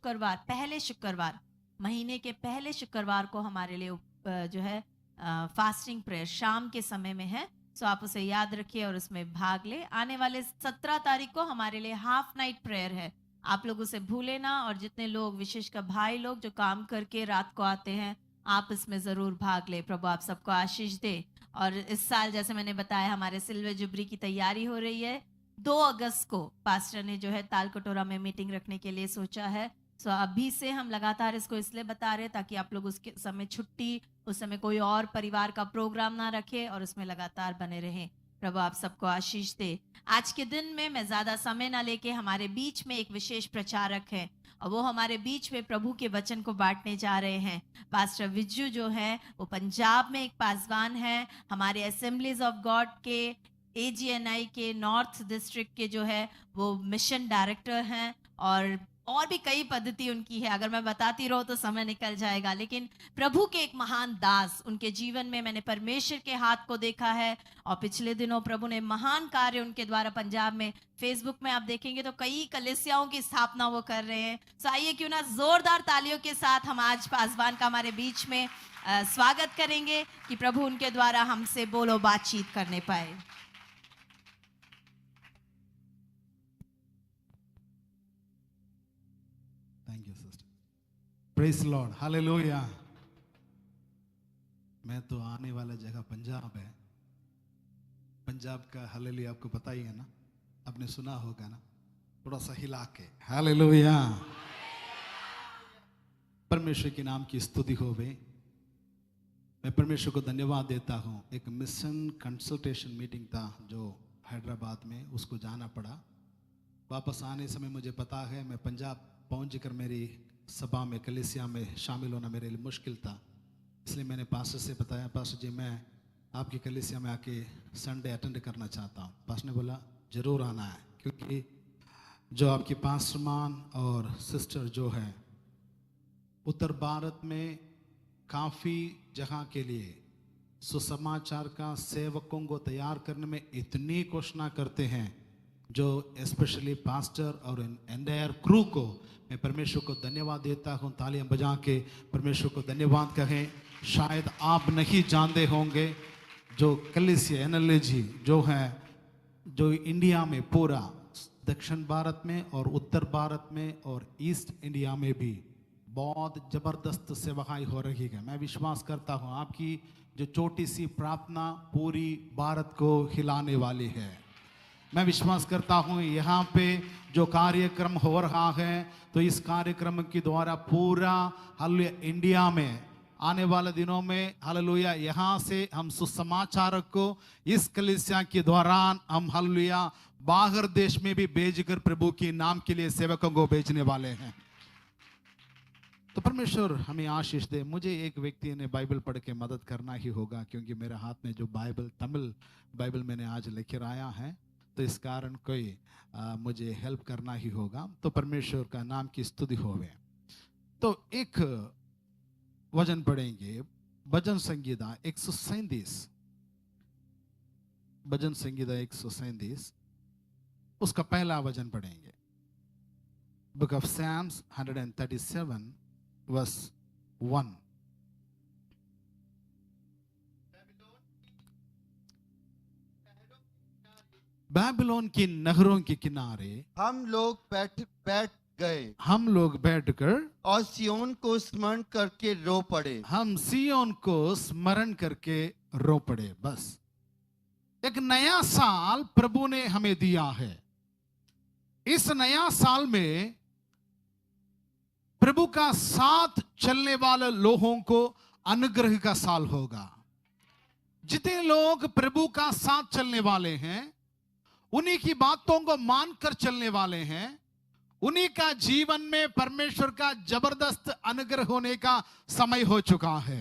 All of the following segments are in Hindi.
शुक्रवार, पहले शुक्रवार, महीने के पहले शुक्रवार को हमारे लिए जो है फास्टिंग प्रेयर शाम के समय में है। सो आप उसे याद रखिए और उसमें भाग ले। आने वाले 17 तारीख को हमारे लिए हाफ नाइट प्रेयर है, आप लोग उसे भूले ना। और जितने लोग, विशेषकर भाई लोग जो काम करके रात को आते हैं, आप इसमें जरूर भाग ले। प्रभु आप सबको आशीष दे। और इस साल जैसे मैंने बताया हमारे सिल्वर जुबली की तैयारी हो रही है। 2 अगस्त को पास्टर ने जो है ताल कटोरा में मीटिंग रखने के लिए सोचा है। सो अभी से हम लगातार इसको इसलिए बता रहे ताकि आप लोग उसके समय छुट्टी, उस समय कोई और परिवार का प्रोग्राम ना रखे और उसमें लगातार बने रहें। प्रभु आप सबको आशीष दे। आज के दिन में मैं ज्यादा समय ना लेके, हमारे बीच में एक विशेष प्रचारक है और वो हमारे बीच में प्रभु के वचन को बांटने जा रहे हैं। पास्टर विज्जू जो है वो पंजाब में एक पासवान है, हमारे असेंबलीज ऑफ गॉड के AGNI के नॉर्थ डिस्ट्रिक्ट के जो है वो मिशन डायरेक्टर हैं। और भी कई पद्धति उनकी है, अगर मैं बताती रहूं तो समय निकल जाएगा। लेकिन प्रभु के एक महान दास, उनके जीवन में मैंने परमेश्वर के हाथ को देखा है। और पिछले दिनों प्रभु ने महान कार्य उनके द्वारा पंजाब में, फेसबुक में आप देखेंगे तो कई कलीसियाओं की स्थापना वो कर रहे हैं। सो आइए क्यों ना जोरदार तालियों के साथ हम आज पासवान का हमारे बीच में स्वागत करेंगे कि प्रभु उनके द्वारा हमसे बोलो बातचीत करने पाए। Praise Lord, hallelujah. मैं तो आने वाला जगह पंजाब है। पंजाब का हालेलुया आपको पता ही है ना, आपने सुना होगा ना, थोड़ा सा हिला के हालेलुया। परमेश्वर के नाम की स्तुति होवे। मैं परमेश्वर को धन्यवाद देता हूँ। एक मिशन कंसल्टेशन मीटिंग था जो हैदराबाद में, उसको जाना पड़ा। वापस आने समय मुझे पता है मैं पंजाब पहुँच कर मेरी सभा में, कलीसिया में शामिल होना मेरे लिए मुश्किल था। इसलिए मैंने पास्टर से बताया, पास्टर जी मैं आपकी कलीसिया में आके संडे अटेंड करना चाहता हूँ। पास्टर ने बोला जरूर आना है, क्योंकि जो आपकी पास्टरमान और सिस्टर जो है उत्तर भारत में काफ़ी जगह के लिए सुसमाचार का सेवकों को तैयार करने में इतनी कोशिश करते हैं, जो स्पेशली पास्टर और एंटायर क्रू को मैं परमेश्वर को धन्यवाद देता हूँ। तालियां बजा के परमेश्वर को धन्यवाद कहें। शायद आप नहीं जानते होंगे, जो कलीसिया NLG जो है, जो इंडिया में पूरा दक्षिण भारत में और उत्तर भारत में और ईस्ट इंडिया में भी बहुत ज़बरदस्त सेवाएं हो रही है। मैं विश्वास करता हूँ आपकी जो छोटी सी प्रार्थना पूरी भारत को हिलाने वाली है। मैं विश्वास करता हूँ यहाँ पे जो कार्यक्रम हो रहा है, तो इस कार्यक्रम के द्वारा पूरा हालेलुया इंडिया में आने वाले दिनों में हालेलुया यहाँ से हम सुसमाचार को इस कलीसिया के दौरान हम हालेलुया बाहर देश में भी भेजकर प्रभु के नाम के लिए सेवकों को भेजने वाले हैं। तो परमेश्वर हमें आशीष दे। मुझे एक व्यक्ति ने बाइबल पढ़ के मदद करना ही होगा, क्योंकि मेरे हाथ में जो बाइबल, तमिल बाइबल मैंने आज लेकर आया है, तो इस कारण कोई मुझे हेल्प करना ही होगा। तो परमेश्वर का नाम की स्तुति होवे। तो एक वचन पढ़ेंगे, भजन संगीता 137, भजन संगीता 137 उसका पहला वचन पढ़ेंगे। Book of Psalms 137 verse 1। Babylon की नगरों के किनारे हम लोग बैठ गए, हम लोग बैठकर और सियोन को स्मरण करके रो पड़े। हम सियोन को स्मरण करके रो पड़े। बस एक नया साल प्रभु ने हमें दिया है। इस नया साल में प्रभु का साथ चलने वाले लोगों को अनुग्रह का साल होगा। जितने लोग प्रभु का साथ चलने वाले हैं, उन्हीं की बातों को मानकर चलने वाले हैं, उन्हीं का जीवन में परमेश्वर का जबरदस्त अनुग्रह होने का समय हो चुका है।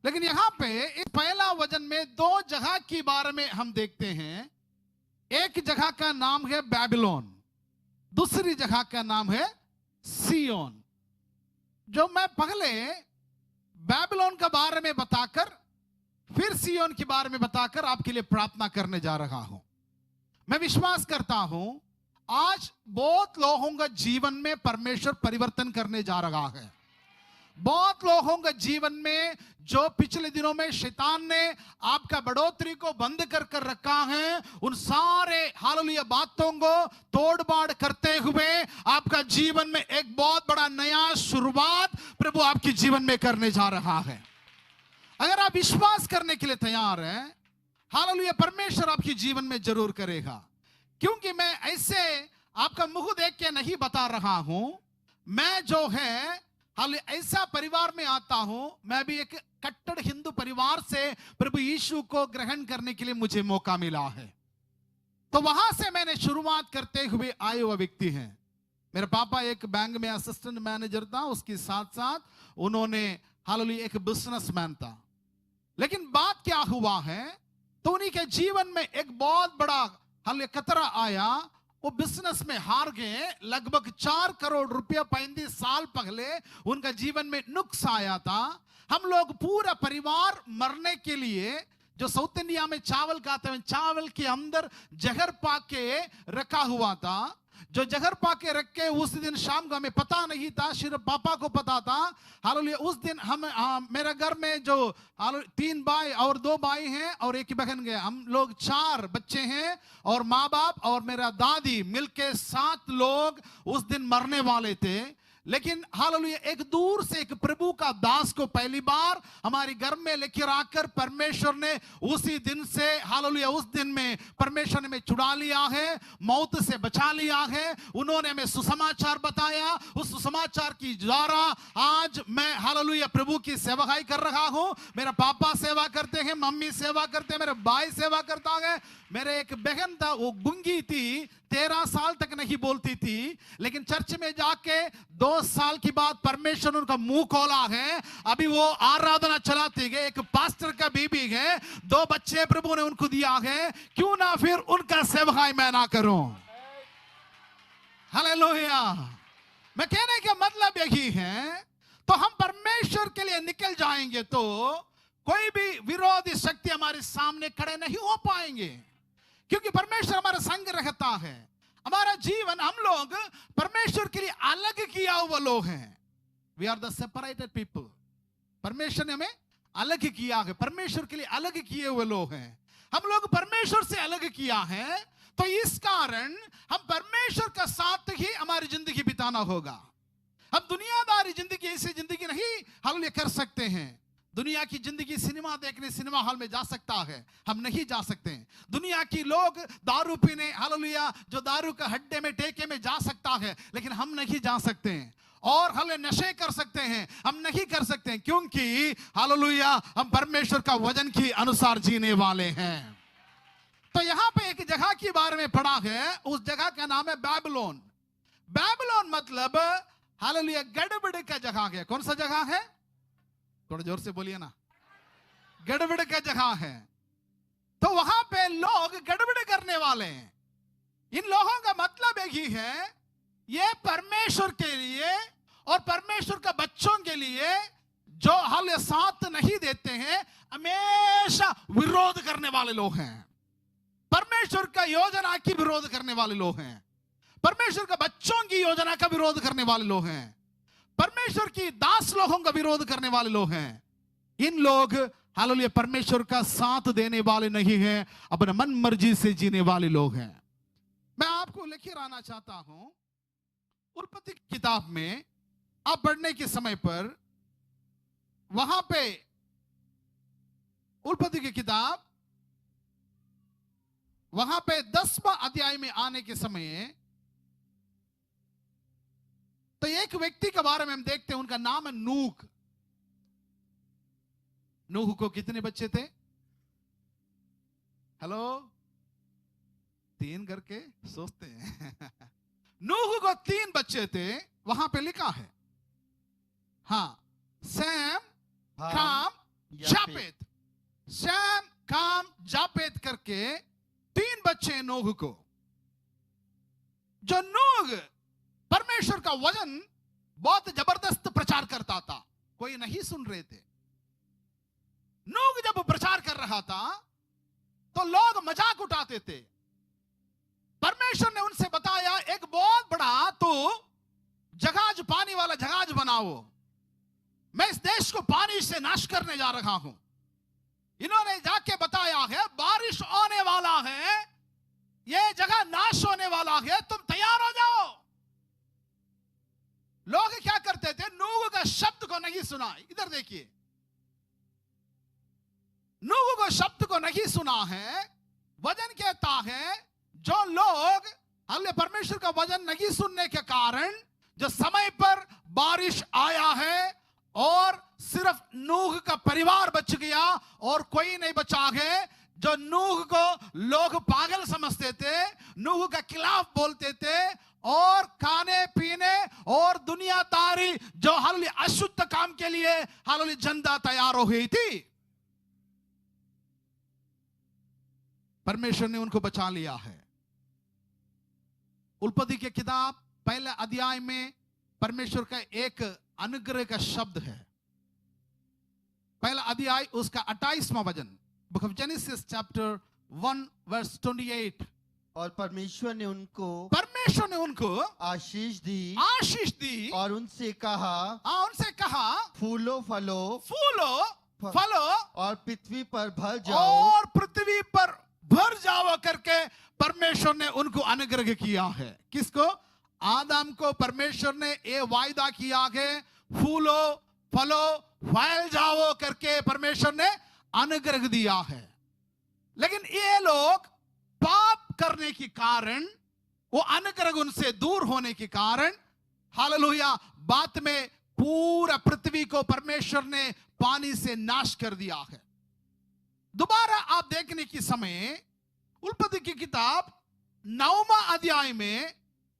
लेकिन यहां पे इस पहला वचन में 2 जगह के बारे में हम देखते हैं। एक जगह का नाम है बैबिलोन, दूसरी जगह का नाम है सियोन। जो मैं पहले बैबिलोन के बारे में बताकर फिर सियोन के बारे में बताकर आपके लिए प्रार्थना करने जा रहा हूं। मैं विश्वास करता हूं आज बहुत लोगों का जीवन में परमेश्वर परिवर्तन करने जा रहा है। बहुत लोगों के जीवन में जो पिछले दिनों में शैतान ने आपका बढ़ोतरी को बंद कर कर रखा है, उन सारे हालेलुया बातों को तोड़बाड़ करते हुए आपका जीवन में एक बहुत बड़ा नया शुरुआत प्रभु आपके जीवन में करने जा रहा है। अगर आप विश्वास करने के लिए तैयार हैं, हालेलुया, परमेश्वर आपके जीवन में जरूर करेगा। क्योंकि मैं ऐसे आपका मुंह देख के नहीं बता रहा हूं, मैं जो है ऐसा परिवार में आता हूं। मैं भी एक कट्टर हिंदू परिवार से प्रभु यीशु को ग्रहण करने के लिए मुझे मौका मिला है। तो वहां से मैंने शुरुआत करते हुए आए हुए व्यक्ति हैं। मेरे पापा एक बैंक में असिस्टेंट मैनेजर था, उसके साथ साथ उन्होंने हालेलुया एक बिजनेसमैन था। लेकिन बात क्या हुआ है, तो उन्हीं के जीवन में एक बहुत बड़ा हालेलुया खतरा आया। वो बिजनेस में हार गए। लगभग 4 करोड़ रुपया 35 साल पहले उनका जीवन में नुक्स आया था। हम लोग पूरा परिवार मरने के लिए, जो साउथ इंडिया में चावल खाते हैं, चावल के अंदर जहर पाके रखा हुआ था। जो जहर पाके रख के उस दिन शाम को हमें पता नहीं था, सिर्फ पापा को पता था। हालेलुया, उस दिन हम मेरे घर में जो 3 भाई और 2 भाई हैं और एक बहन गए, हम लोग 4 बच्चे हैं और माँ बाप और मेरा दादी मिलके 7 लोग उस दिन मरने वाले थे। लेकिन हालेलुया, एक दूर से एक प्रभु का दास को पहली बार हमारे घर में लेकर आकर परमेश्वर ने उसी दिन से हालेलुया उस दिन में परमेश्वर ने हमें छुड़ा लिया है, मौत से बचा लिया है। उन्होंने हमें सुसमाचार बताया। उस सुसमाचार की द्वारा आज मैं हालेलुया प्रभु की सेवकाई कर रहा हूं। मेरा पापा सेवा करते हैं, मम्मी सेवा करते हैं, मेरे भाई सेवा करता है। मेरे एक बहन था, वो गूंगी थी, 13 साल तक नहीं बोलती थी। लेकिन चर्च में जाके 2 साल की बाद परमेश्वर ने उनका मुंह खोला है। अभी वो आराधना चलाती है, एक पास्टर का बीबी है, 2 बच्चे प्रभु ने उनको दिया है। क्यों ना फिर उनका सेवकाई मैं ना करूं। हालेलुया। मैं कहने का मतलब यही है, तो हम परमेश्वर के लिए निकल जाएंगे तो कोई भी विरोधी शक्ति हमारे सामने खड़े नहीं हो पाएंगे, क्योंकि परमेश्वर हमारा संग रहता है। हमारा जीवन, हम लोग परमेश्वर के लिए अलग किया हुआ लोग हैं। We are the separated people. परमेश्वर ने हमें अलग किया है, परमेश्वर के लिए अलग किए हुए लोग हैं। हम लोग परमेश्वर से अलग किया है, तो इस कारण हम परमेश्वर का साथ ही हमारी जिंदगी बिताना होगा। हम दुनियादारी जिंदगी, ऐसी जिंदगी नहीं हालेलुया कर सकते हैं। दुनिया की जिंदगी सिनेमा देखने सिनेमा हॉल में जा सकता है, हम नहीं जा सकते हैं। दुनिया की लोग दारू पीने हालेलुया जो दारू का हड्डे में टेके में जा सकता है, लेकिन हम नहीं जा सकते हैं। और हालेलुया नशे कर सकते हैं, हम नहीं कर सकते हैं, क्योंकि हालेलुया हम परमेश्वर का वचन के अनुसार जीने वाले हैं। तो यहां पे एक जगह के बारे में पढ़ा है, उस जगह का नाम है बैबलोन। बैबलोन मतलब हालेलुया गड़बड़ का जगह है। कौन सा जगह है? थोड़ा जोर से बोलिए ना। गड़बड़ का जगह है। तो वहां पे लोग गड़बड़ करने वाले हैं। इन लोगों का मतलब एक ही है, ये परमेश्वर के लिए और परमेश्वर का बच्चों के लिए जो हाल साथ नहीं देते हैं, हमेशा विरोध करने वाले लोग हैं। परमेश्वर का योजना की विरोध करने वाले लोग हैं। परमेश्वर का बच्चों की योजना का विरोध करने वाले लोग हैं। परमेश्वर की दास लोगों का विरोध करने वाले लोग हैं। इन लोग हालेलुया परमेश्वर का साथ देने वाले नहीं हैं, अपने मन मर्जी से जीने वाले लोग हैं। मैं आपको लेकर आना चाहता हूं उत्पत्ति की किताब में। आप पढ़ने के समय पर वहां पे उत्पत्ति की किताब वहां पे 10वां अध्याय में आने के समय तो एक व्यक्ति के बारे में हम देखते हैं, उनका नाम है नूह। नूह को कितने बच्चे थे? हेलो, 3 करके सोचते हैं। नूह को 3 बच्चे थे, वहां पे लिखा है। हाँ, सैम, काम, जापेत। सैम, काम, जापेत करके 3 बच्चे नूह को। जो नूह परमेश्वर का वचन बहुत जबरदस्त प्रचार करता था, कोई नहीं सुन रहे थे। नूह जब प्रचार कर रहा था तो लोग मजाक उठाते थे। परमेश्वर ने उनसे बताया एक बहुत बड़ा तो जहाज, पानी वाला जहाज बनाओ, मैं इस देश को पानी से नाश करने जा रहा हूं। इन्होंने जाके बताया है बारिश आने वाला है, ये जगह नाश होने वाला है, तुम तैयार हो जाओ। लोग क्या करते थे, नूह का शब्द को नहीं सुना। इधर देखिए, नूह को शब्द को नहीं सुना है। वचन कहता है जो लोग हमने परमेश्वर का वचन नहीं सुनने के कारण जो समय पर बारिश आया है और सिर्फ नूह का परिवार बच गया और कोई नहीं बचा है। जो नूह को लोग पागल समझते थे, नूह के खिलाफ बोलते थे और खाने पीने और दुनियादारी जो हालेलुया अशुद्ध काम के लिए हालेलुया जनता तैयार हो गई थी, परमेश्वर ने उनको बचा लिया है। उत्पत्ति की किताब पहले अध्याय में परमेश्वर का एक अनुग्रह का शब्द है। पहला अध्याय उसका 28वां वचन, book of Genesis chapter 1 verse 28। और परमेश्वर ने उनको आशीष दी और उनसे कहा फूलो फलो और पृथ्वी पर भर जाओ करके परमेश्वर ने उनको अनुग्रह किया है। किसको? आदम को परमेश्वर ने ये वायदा किया है फूलो फलो फैल जाओ करके परमेश्वर ने अनुग्रह दिया है। लेकिन ये लोग पाप करने के कारण, वो अनुग्रह उनसे दूर होने के कारण हालेलुया बाद में पूरा पृथ्वी को परमेश्वर ने पानी से नाश कर दिया है। दोबारा आप देखने के समय उत्पत्ति की किताब 9वां अध्याय में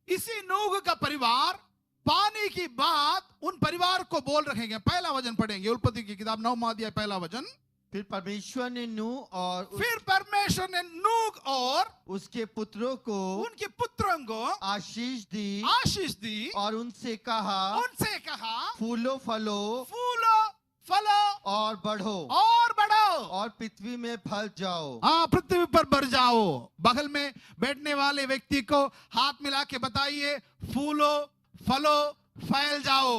इसी नूह का परिवार पानी की बात उन परिवार को बोल रखेंगे। पहला वचन पढ़ेंगे, उत्पत्ति की किताब 9वां अध्याय पहला वचन। फिर परमेश्वर ने नूह और उसके पुत्रों को आशीष दी और उनसे कहा फूलो फलो और बढ़ो और पृथ्वी में फैल जाओ। हाँ, पृथ्वी पर बढ़ जाओ। बगल में बैठने वाले व्यक्ति को हाथ मिला के बताइए फूलो फलो फैल जाओ।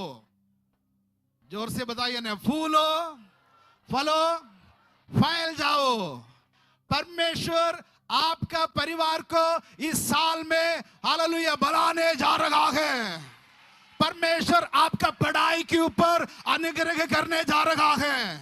जोर से बताइए ना, फूलो फलो फैल जाओ। परमेश्वर आपका परिवार को इस साल में हालेलुया बढ़ाने जा रहा है। परमेश्वर आपका पढ़ाई के ऊपर अनुग्रह करने जा रहा है।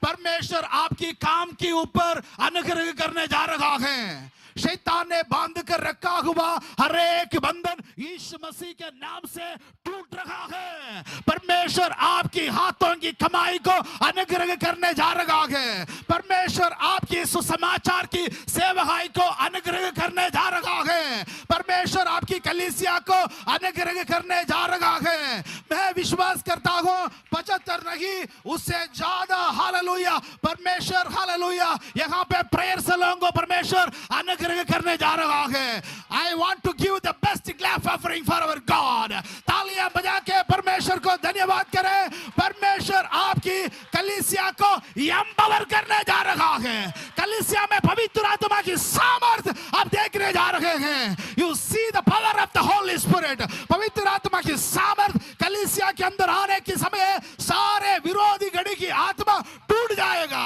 परमेश्वर आपकी काम के ऊपर अनुग्रह करने जा रहा है। शैतान ने बांध कर रखा हुआ हर एक बंधन यीशु मसीह के नाम से टूट रहा है। परमेश्वर आपकी हाथों की कमाई को अनुग्रह करने जा रहा है। परमेश्वर आपकी सुसमाचार की सेवकाई को अनुग्रह करने जा रहा है। परमेश्वर आपकी कलीसिया को अनुग्रह करने जा रहा है। मैं विश्वास करता हूं 75 नहीं उससे ज्यादा हालेलुया परमेश्वर हालेलुया यहाँ पे प्रेयर से लोगों को परमेश्वर अनुग्रह करने जा रहा है। I want to give the best clap offering for our God। तालियां बजा के परमेश्वर को धन्यवाद करें। परमेश्वर आपकी कलीसिया को एम्पावर करने जा रहा है। कलीसिया में पवित्र आत्मा की सामर्थ आप देखने जा रहे हैं। You see the power of the Holy Spirit। पवित्र आत्मा की सामर्थ कलीसिया के अंदर आने के समय सारे विरोधी घड़ी की आत्मा टूट जाएगा।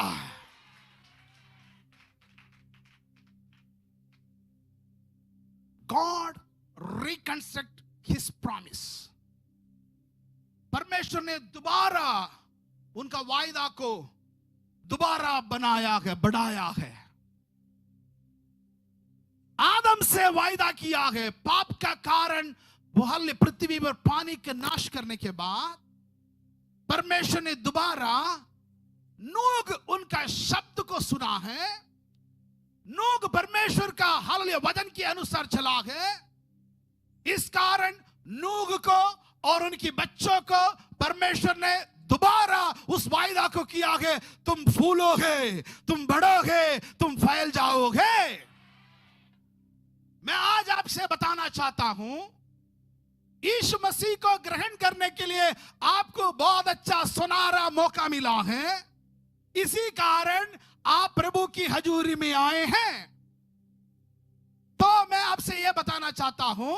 God reconstruct his promise। परमेश्वर ने दोबारा उनका वायदा को दोबारा बनाया है, बढ़ाया है। आदम से वायदा किया है पाप का कारण बहल पृथ्वी पर पानी के नाश करने के बाद परमेश्वर ने दोबारा नूह उनका शब्द को सुना है। नूह परमेश्वर का हालेलुया वचन के अनुसार चला है। इस कारण नूह को और उनकी बच्चों को परमेश्वर ने दोबारा उस वायदा को किया है तुम फूलोगे, तुम बढ़ोगे, तुम फैल जाओगे। मैं आज आपसे बताना चाहता हूं यीशु मसीह को ग्रहण करने के लिए आपको बहुत अच्छा सुनहरा मौका मिला है। इसी कारण आप प्रभु की हजूरी में आए हैं। तो मैं आपसे यह बताना चाहता हूं,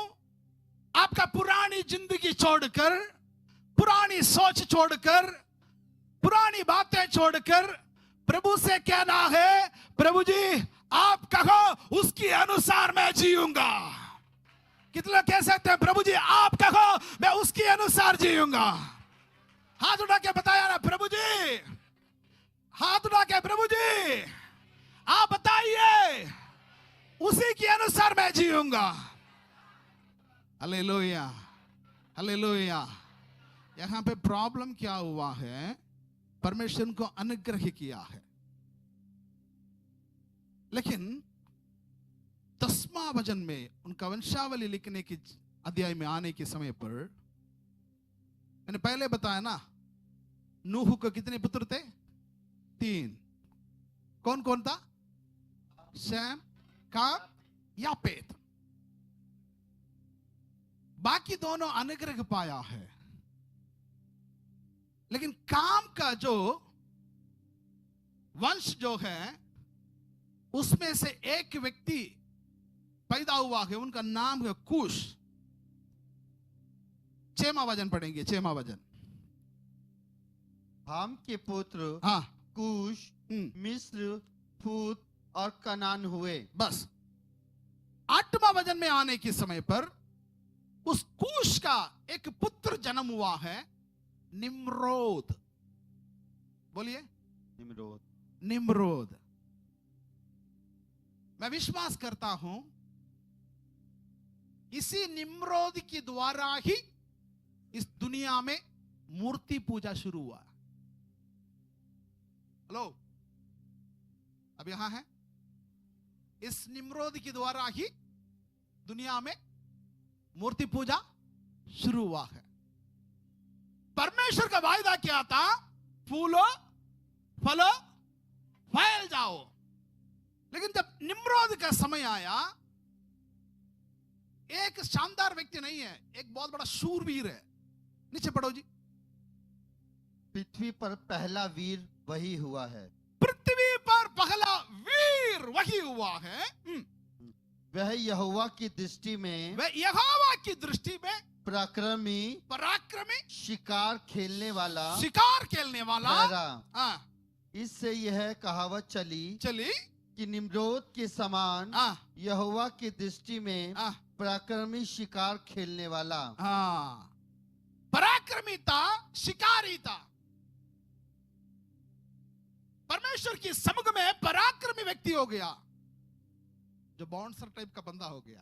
आपका पुरानी जिंदगी छोड़कर, पुरानी सोच छोड़कर, पुरानी बातें छोड़कर प्रभु से कहना है, प्रभु जी आप कहो उसके अनुसार मैं जीऊंगा। कितने लोग कह सकते हैं प्रभु जी आप कहो मैं उसके अनुसार जीऊंगा? हाथ उठा के बताया ना प्रभु जी, हाथ उठा के प्रभु जी आप बताइए उसी के अनुसार मैं जीऊंगा। Hallelujah, hallelujah. यहां पे प्रॉब्लम क्या हुआ है, परमेश्वर को अनुग्रह किया है, लेकिन 10वां वचन में उनका वंशावली लिखने की अध्याय में आने के समय पर मैंने पहले बताया ना, नूह को कितने पुत्र थे? 3। कौन कौन था? शैम, काम, यापेत। बाकी दोनों अनुग्रह पाया है, लेकिन काम का जो वंश जो है उसमें से एक व्यक्ति पैदा हुआ है, उनका नाम है कूश। 6वां वचन पढ़ेंगे, 6वां वचन। हाम के पुत्र हाँ, कूश, मिस्र, फूत और कनान हुए। बस 8वां वचन में आने के समय पर उस कूश का एक पुत्र जन्म हुआ है, निम्रोद। बोलिए, निम्रोद। निम्रोद। मैं विश्वास करता हूं इसी निम्रोद के द्वारा ही इस दुनिया में मूर्ति पूजा शुरू हुआ। हेलो, अब यहां है, इस निम्रोद के द्वारा ही दुनिया में मूर्ति पूजा शुरू हुआ है। परमेश्वर का वायदा क्या था? फूलो फलो फैल जाओ। लेकिन जब निम्रोद का समय आया, एक शानदार व्यक्ति नहीं है, एक बहुत बड़ा शूरवीर है। नीचे पढ़ो जी। पृथ्वी पर पहला वीर वही हुआ है। पृथ्वी पर पहला वीर वही हुआ है। वह यहोवा की दृष्टि में, वह यहोवा की दृष्टि में पराक्रमी, पराक्रमी, शिकार खेलने वाला, शिकार खेलने वाला ठहरा। इससे यह कहावत चली कि निम्रोद के समान यहोवा की दृष्टि में पराक्रमी, शिकार खेलने वाला। पराक्रमी था, शिकारी था। परमेश्वर की समुख में पराक्रमी व्यक्ति हो गया, जो बाउंसर टाइप का बंदा हो गया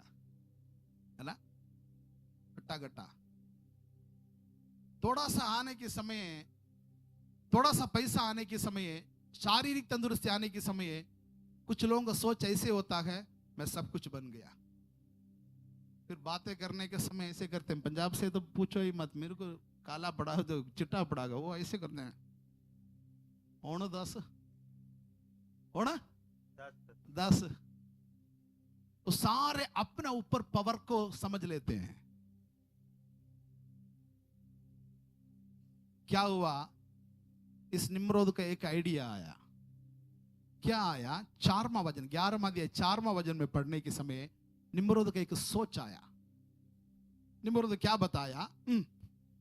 है ना, गट्टा गट्टा। थोड़ा सा आने के समय, थोड़ा सा पैसा आने के समय, शारीरिक तंदुरुस्ती आने के समय, कुछ लोगों का सोच ऐसे होता है मैं सब कुछ बन गया। फिर बातें करने के समय ऐसे करते हैं। पंजाब से तो पूछो ही मत, मेरे को काला पड़ा तो चिट्टा पड़ागा, वो ऐसे करते हैं। ओण 10 तो सारे अपने ऊपर पावर को समझ लेते हैं। क्या हुआ? इस निम्रोद का एक आइडिया आया। क्या आया? 4वां वचन, 11वां अध्याय 4वां वचन में पढ़ने के समय निम्रोद का एक सोच आया। निम्रोद क्या बताया?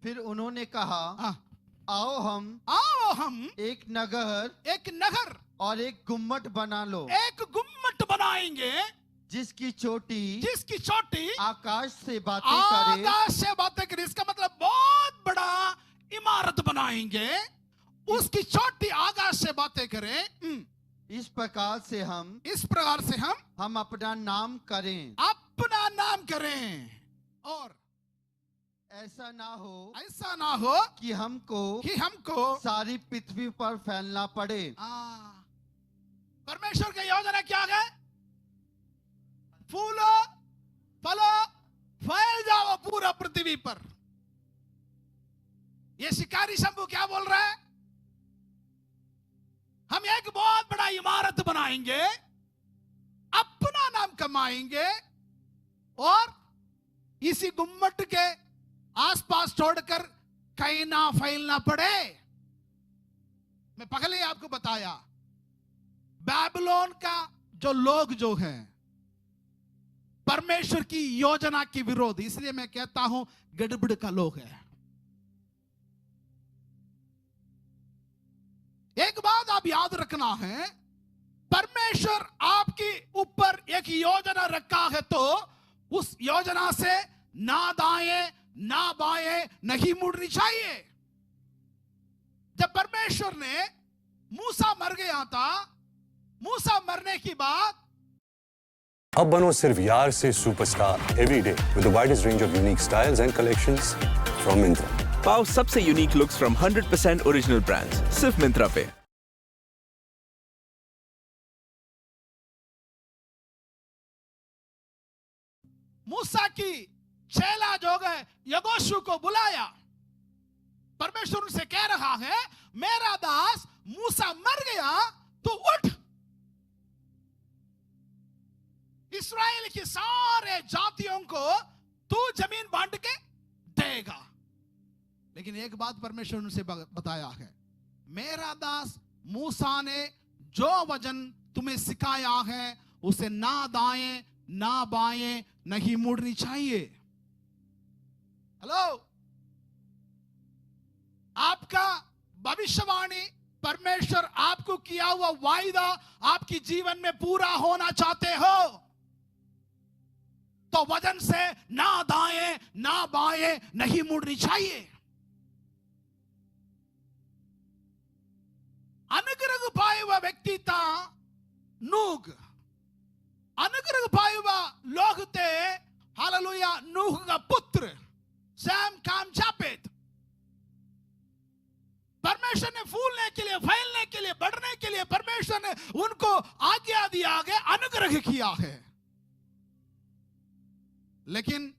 फिर उन्होंने कहा, आओ हम एक नगर और एक गुम्मट बना लो। एक गुम्मट बनाएंगे जिसकी चोटी आकाश से बातें करे। इसका मतलब बहुत बड़ा इमारत बनाएंगे, उसकी चोटी आकाश से बातें करें। इस प्रकार से हम अपना नाम करें। और ऐसा ना हो कि हमको सारी पृथ्वी पर फैलना पड़े। परमेश्वर की योजना क्या है? फूलो फलो फैल जाओ पूरा पृथ्वी पर। ये शिकारी शंभू क्या बोल रहा है? हम एक बहुत बड़ा इमारत बनाएंगे, अपना नाम कमाएंगे और इसी गुम्मट के आसपास छोड़कर कहीं ना फैलना पड़े। मैं पहले ही आपको बताया, बैबिलोन का जो लोग जो हैं, परमेश्वर की योजना के विरोध। इसलिए मैं कहता हूं गड़बड़ का लोग है। एक बात आप याद रखना है, परमेश्वर आपके ऊपर एक योजना रखा है तो उस योजना से ना दाएं ना बाएं नहीं मुड़नी चाहिए। जब परमेश्वर ने मूसा मर गया था, मूसा मरने की बाद अब बनो सिर्फ यार से superstar every day with the widest range of unique styles and collections from Myntra. पाओ सबसे unique looks from 100% original brands सिर्फ मिंत्रा पे। मूसा की चेला जो गए यहोशू को बुलाया। परमेश्वर उनसे कह रहा है, मेरा दास मूसा मर गया, तू उठ, इस्राएल की सारे जातियों को तू जमीन बांट के देगा। लेकिन एक बात परमेश्वर उनसे बताया है, मेरा दास मूसा ने जो वचन तुम्हें सिखाया है उसे ना दाएं ना बाएं नहीं मुड़नी चाहिए। हेलो, आपका भविष्यवाणी, परमेश्वर आपको किया हुआ वायदा आपकी जीवन में पूरा होना चाहते हो तो वचन से ना दाएं ना बाएं नहीं मुड़नी चाहिए। अनुग्रह पाए हुआ व्यक्ति था नूह। अनुग्रह पाए हुआ लोग थे, हालेलुया, नूह का पुत्र सैम, काम, जापेत। परमेश्वर ने फूलने के लिए, फैलने के लिए, बढ़ने के लिए परमेश्वर ने उनको आज्ञा दिया गया, अनुग्रह किया है। लेकिन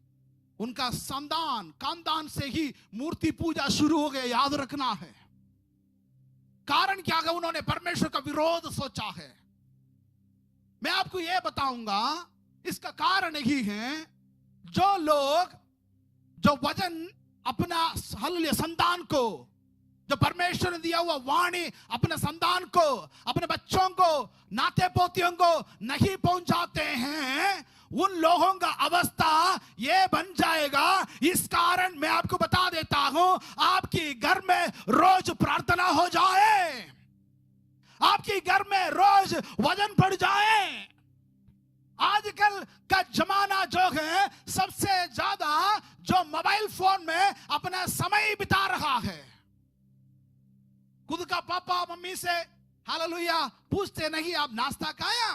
उनका खानदान से ही मूर्ति पूजा शुरू हो गया। याद रखना है कारण क्या है, उन्होंने परमेश्वर का विरोध सोचा है। मैं आपको यह बताऊंगा, इसका कारण यही है, जो लोग जो वचन अपना हालेलुया संतान को, जो परमेश्वर ने दिया हुआ वाणी अपने संतान को, अपने बच्चों को, नाते पोतियों को नहीं पहुंचाते हैं, उन लोगों का अवस्था ये बन जाएगा। इस कारण मैं आपको बता देता हूं, आपकी घर में रोज प्रार्थना हो जाए, आपके घर में रोज वजन बढ़ जाए। आजकल का जमाना जो है, सबसे ज्यादा जो मोबाइल फोन में अपना समय बिता रहा है, खुद का पापा मम्मी से हालेलुया पूछते नहीं आप नाश्ता खाया।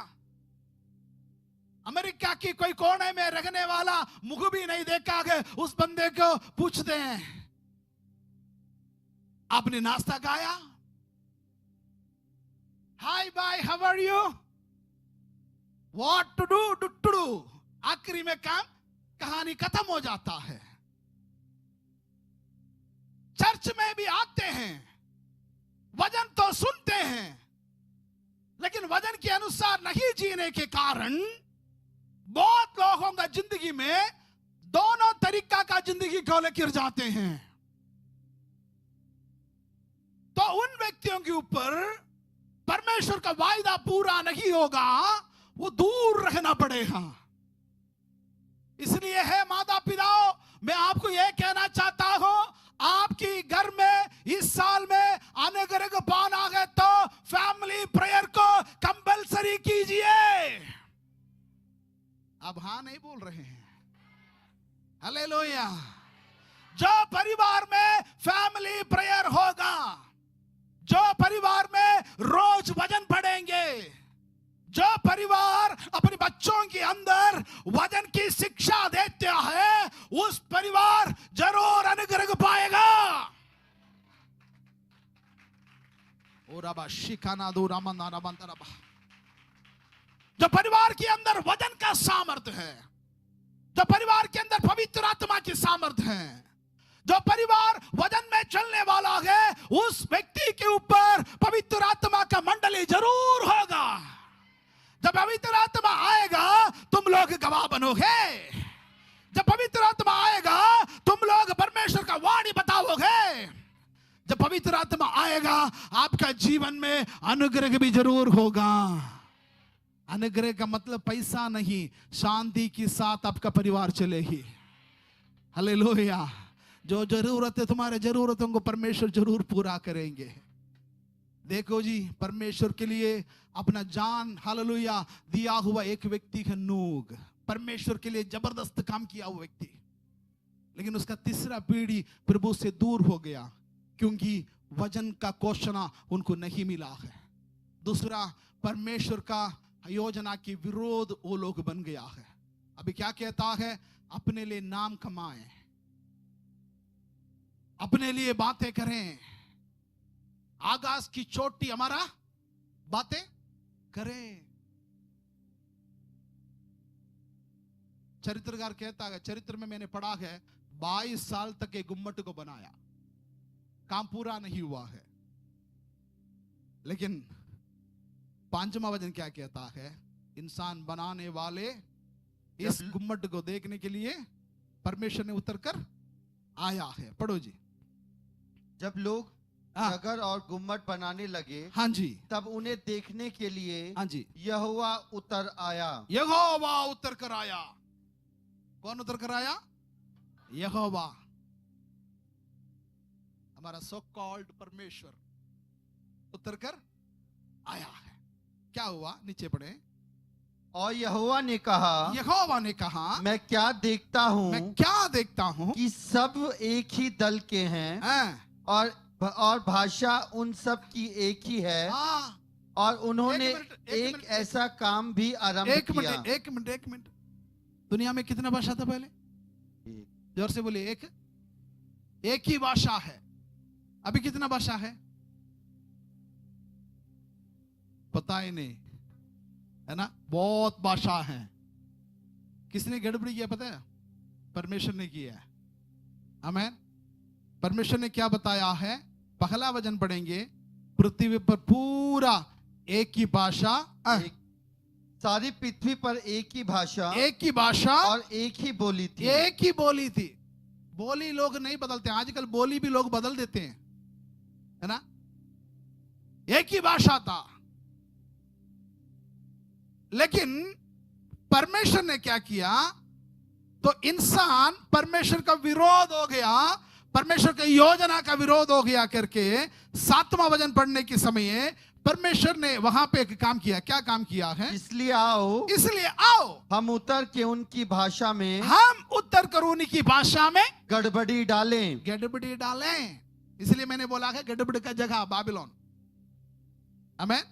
अमेरिका की कोई कोने में रहने वाला मुख भी नहीं देखा कि उस बंदे को पूछते हैं आपने नाश्ता खाया, hi bye how are you, what to do, आखिरी में काम कहानी खत्म हो जाता है। चर्च में भी आते हैं, वचन तो सुनते हैं, लेकिन वचन के अनुसार नहीं जीने के कारण बहुत लोगों का जिंदगी में दोनों तरीका का जिंदगी को लेकर जाते हैं। तो उन व्यक्तियों के ऊपर परमेश्वर का वायदा पूरा नहीं होगा, वो दूर रहना पड़ेगा। इसलिए है माता पिताओं, मैं आपको यह कहना चाहता हूं, आपकी घर में इस साल में अनुग्रह पाना है तो फैमिली प्रेयर को कंपलसरी कीजिए। अब हाँ नहीं बोल रहे हैं, हालेलुया। जो परिवार में फैमिली प्रेयर होगा, जो परिवार में रोज वचन पढ़ेंगे, जो परिवार अपने बच्चों के अंदर वचन की शिक्षा देते हैं, उस परिवार जरूर अनुग्रह पाएगा। जो परिवार के अंदर वचन का सामर्थ्य है, जो परिवार के अंदर पवित्र आत्मा की सामर्थ्य है, जो परिवार वचन में चलने वाला है, उस व्यक्ति के ऊपर पवित्र आत्मा का मंडली जरूर होगा। जब पवित्र आत्मा आएगा तुम लोग गवाह बनोगे, जब पवित्र आत्मा आएगा तुम लोग परमेश्वर का वाणी बताओगे, जब पवित्र आत्मा आएगा आपका जीवन में अनुग्रह भी जरूर होगा। अनुग्रह का मतलब पैसा नहीं, शांति के साथ आपका परिवार चलेगी। हालेलुया। जो जरूरत है, तुम्हारे जरूरतों को परमेश्वर जरूर पूरा करेंगे। देखो जी, परमेश्वर के लिए अपना जान हालेलुया दिया हुआ एक व्यक्ति है नूह, परमेश्वर के लिए जबरदस्त काम किया हुआ व्यक्ति, लेकिन उसका तीसरा पीढ़ी प्रभु से दूर हो गया क्योंकि वजन का क्वेश्चन उनको नहीं मिला है। दूसरा, परमेश्वर का योजना के विरोध वो लोग बन गया है। अभी क्या कहता है? अपने लिए नाम कमाएं, अपने लिए बातें करें, आकाश की चोटी हमारा बातें करें। चरित्रकार कहता है, चरित्र में मैंने पढ़ा है 22 साल तक एक गुम्मट को बनाया, काम पूरा नहीं हुआ है, लेकिन 5वां वचन क्या कहता है? इंसान बनाने वाले इस गुम्मट को देखने के लिए परमेश्वर ने उतर कर आया है। पढ़ो जी। जब लोग नगर और गुम्मट बनाने लगे, हाँ जी, तब उन्हें देखने के लिए हाँ जी, यहोवा उतर आया। यहोवा उतर कर आया। कौन उतर कर आया? यहोवा, हमारा सो कॉल्ड परमेश्वर उतर कर आया है। क्या हुआ? नीचे पढ़े। और यहोवा ने कहा, मैं क्या देखता हूँ, मैं क्या देखता हूँ कि सब एक ही दल के हैं, और भाषा उन सब की एक ही है, और उन्होंने एक ऐसा काम भी आरंभ किया। एक मिनट। दुनिया में कितना भाषा था पहले? जोर से बोलिए। एक ही भाषा है। अभी कितना भाषा है पता ही नहीं, है ना? बहुत भाषा है। किसने गड़बड़ी किया पता है? परमेश्वर ने किया है। आमीन। परमेश्वर ने क्या बताया है? पहला वचन पढ़ेंगे, पृथ्वी पर पूरा एक ही भाषा, सारी पृथ्वी पर एक ही भाषा और एक ही बोली थी। एक ही बोली थी। बोली लोग नहीं बदलते, आजकल बोली भी लोग बदल देते हैं, है ना? एक ही भाषा था, लेकिन परमेश्वर ने क्या किया? तो इंसान परमेश्वर का विरोध हो गया, परमेश्वर की योजना का विरोध हो गया करके 7वां वचन पढ़ने के समय परमेश्वर ने वहां पे एक काम किया। क्या काम किया है? इसलिए आओ हम उतर के उनकी भाषा में गड़बड़ी डालें। इसलिए मैंने बोला है गड़बड़ का जगह बाबिलोन। आमीन।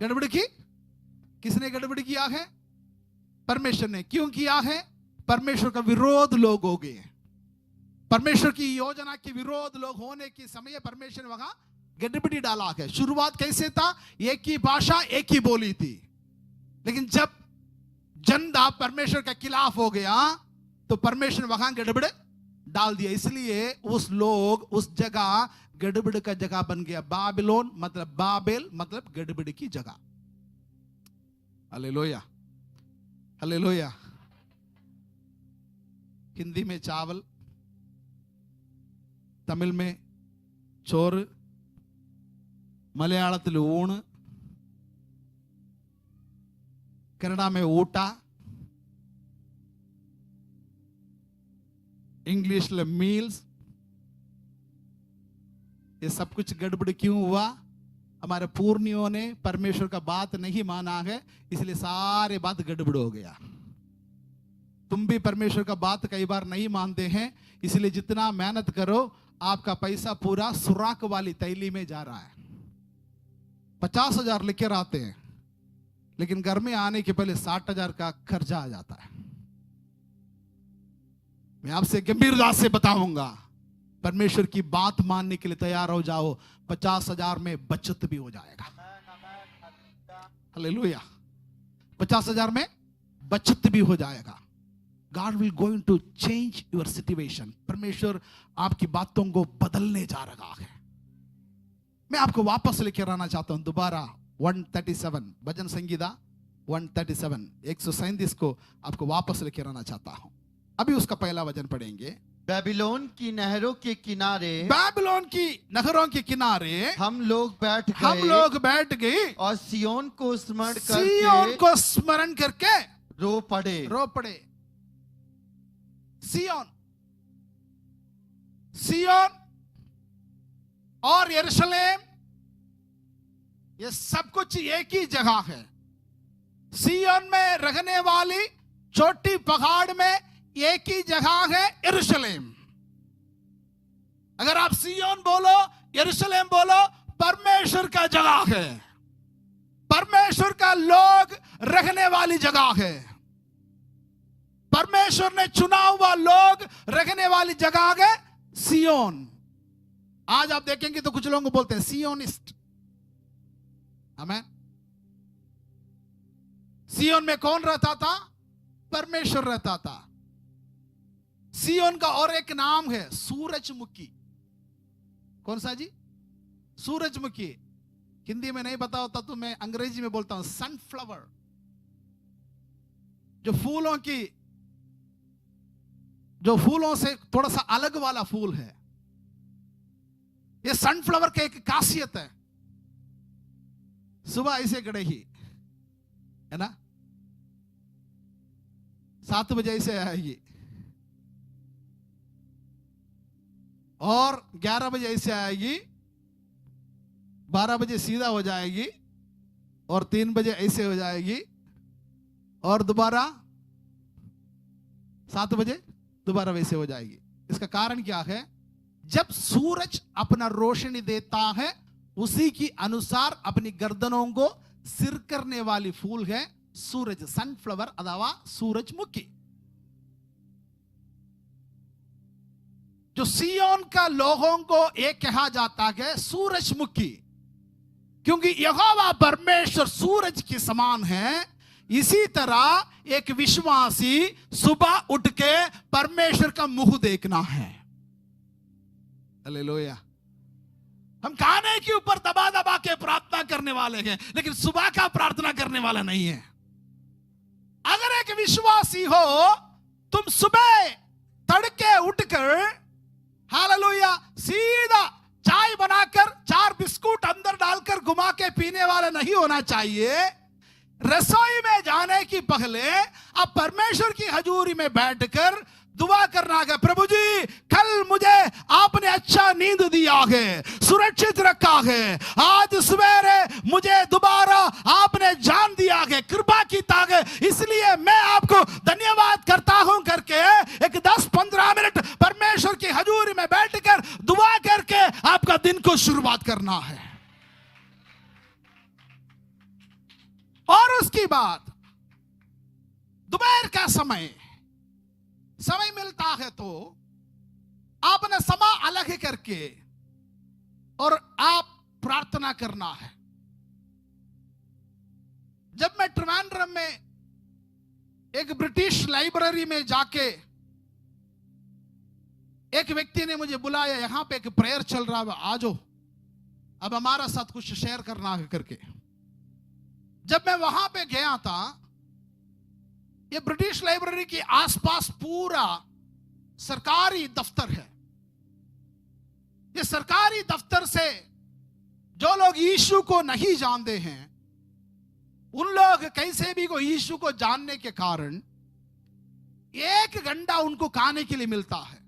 गड़बड़ की किसने गड़बड़ किया है? परमेश्वर ने। क्यों किया है? परमेश्वर का विरोध लोग हो गए। परमेश्वर की योजना के विरोध लोग होने के समय परमेश्वर ने वहां गड़बड़ी डाला है। शुरुआत कैसे था? एक ही भाषा, एक ही बोली थी, लेकिन जब जनता परमेश्वर के खिलाफ हो गया तो परमेश्वर वहां गड़बड़ डाल दिया। इसलिए उस जगह गड़बड़ का जगह बन गया। बाबिलोन मतलब बाबेल मतलब गड़बड़ की जगह। Hallelujah, hallelujah. हिंदी में चावल, तमिल में चोर, മലയാളത്തിൽ ഊണ്, कन्नड़ा में ऊटा, इंग्लिश में मील्स। ये सब कुछ गड़बड़ क्यों हुआ? हमारे पूर्णियों ने परमेश्वर का बात नहीं माना है, इसलिए सारे बात गड़बड़ हो गया। तुम भी परमेश्वर का बात कई बार नहीं मानते हैं, इसलिए जितना मेहनत करो आपका पैसा पूरा सुराख वाली तैली में जा रहा है। 50,000 लेकर आते हैं, लेकिन घर में आने के पहले 60,000 का खर्चा आ जाता है। मैं आपसे गंभीरता से बताऊंगा, परमेश्वर की बात मानने के लिए तैयार हो जाओ, 50,000 में बचत भी हो जाएगा। हालेलुया। 50,000 में बचत भी हो जाएगा। God will going to change your situation। परमेश्वर आपकी बातों को बदलने जा रहा है। मैं आपको वापस लेकर आना चाहता हूं दोबारा 137 भजन संगीता 137 137 को आपको वापस लेकर आना चाहता हूं। अभी उसका पहला वचन पढ़ेंगे। बेबीलोन की नहरों के किनारे बाबिलोन की नगरों के किनारे हम लोग बैठ हम गए लोग बैठ गए और सियोन को स्मरण सियोन करके को स्मरण करके रो पड़े। रो पड़े। सियोन, सियोन और यरूशलेम, ये सब कुछ एक ही जगह है। सियोन में रहने वाली छोटी पहाड़ में एक ही जगह है, यरूशलेम। अगर आप सियोन बोलो, यरूशलेम बोलो, परमेश्वर का जगह है, परमेश्वर का लोग रहने वाली जगह है, परमेश्वर ने चुना हुआ लोग रहने वाली जगह है सियोन। आज आप देखेंगे तो कुछ लोग बोलते हैं सियोनिस्ट। आमीन। सियोन में कौन रहता था? परमेश्वर रहता था। सियोन का और एक नाम है सूरजमुखी। कौन सा जी? सूरजमुखी। हिंदी में नहीं पता होता तो मैं अंग्रेजी में बोलता हूं सनफ्लावर। जो फूलों से थोड़ा सा अलग वाला फूल है। ये सनफ्लावर की एक खासियत है, सुबह ऐसे गड़ेगी, है ना, 7 बजे से आएगी और 11 बजे से आएगी, 12 बजे सीधा हो जाएगी और 3 बजे ऐसे हो जाएगी और दोबारा 7 बजे दोबारा वैसे हो जाएगी। इसका कारण क्या है? जब सूरज अपना रोशनी देता है उसी की अनुसार अपनी गर्दनों को सिर करने वाली फूल है सूरज, सनफ्लावर अथवा सूरजमुखी। जो सियोन का लोगों को एक कहा जाता है सूरजमुखी, क्योंकि यहोवा परमेश्वर सूरज के समान है। इसी तरह एक विश्वासी सुबह उठ के परमेश्वर का मुंह देखना है। हालेलुया। हम खाने के ऊपर दबा दबा के प्रार्थना करने वाले हैं, लेकिन सुबह का प्रार्थना करने वाला नहीं है। अगर एक विश्वासी हो, तुम सुबह तड़के उठकर हालेलुया सीधा चाय बनाकर 4 बिस्कुट अंदर डालकर घुमा के पीने वाला नहीं होना चाहिए। रसोई में जाने की पहले अब परमेश्वर की हजूरी में बैठकर दुआ करना है, प्रभु जी कल मुझे आपने अच्छा नींद दिया है, सुरक्षित रखा है, आज सवेरे मुझे दोबारा आपने जान दिया है, कृपा की है, इसलिए मैं आपको धन्यवाद करता हूं करके एक 10-15 मिनट परमेश्वर की हजूरी में बैठकर दुआ करके आपका दिन को शुरुआत करना है। और उसके बाद दोपहर का समय मिलता है तो आपने समय अलग करके और आप प्रार्थना करना है। जब मैं ट्रिवांड्रम में एक ब्रिटिश लाइब्रेरी में जाके एक व्यक्ति ने मुझे बुलाया, यहां पे एक प्रेयर चल रहा है, आ जाओ अब हमारा साथ कुछ शेयर करना है करके। जब मैं वहां पे गया था, ये ब्रिटिश लाइब्रेरी के आसपास पूरा सरकारी दफ्तर है। ये सरकारी दफ्तर से जो लोग यीशु को नहीं जानते हैं, उन लोग कैसे भी को यीशु को जानने के कारण 1 घंटा उनको खाने के लिए मिलता है।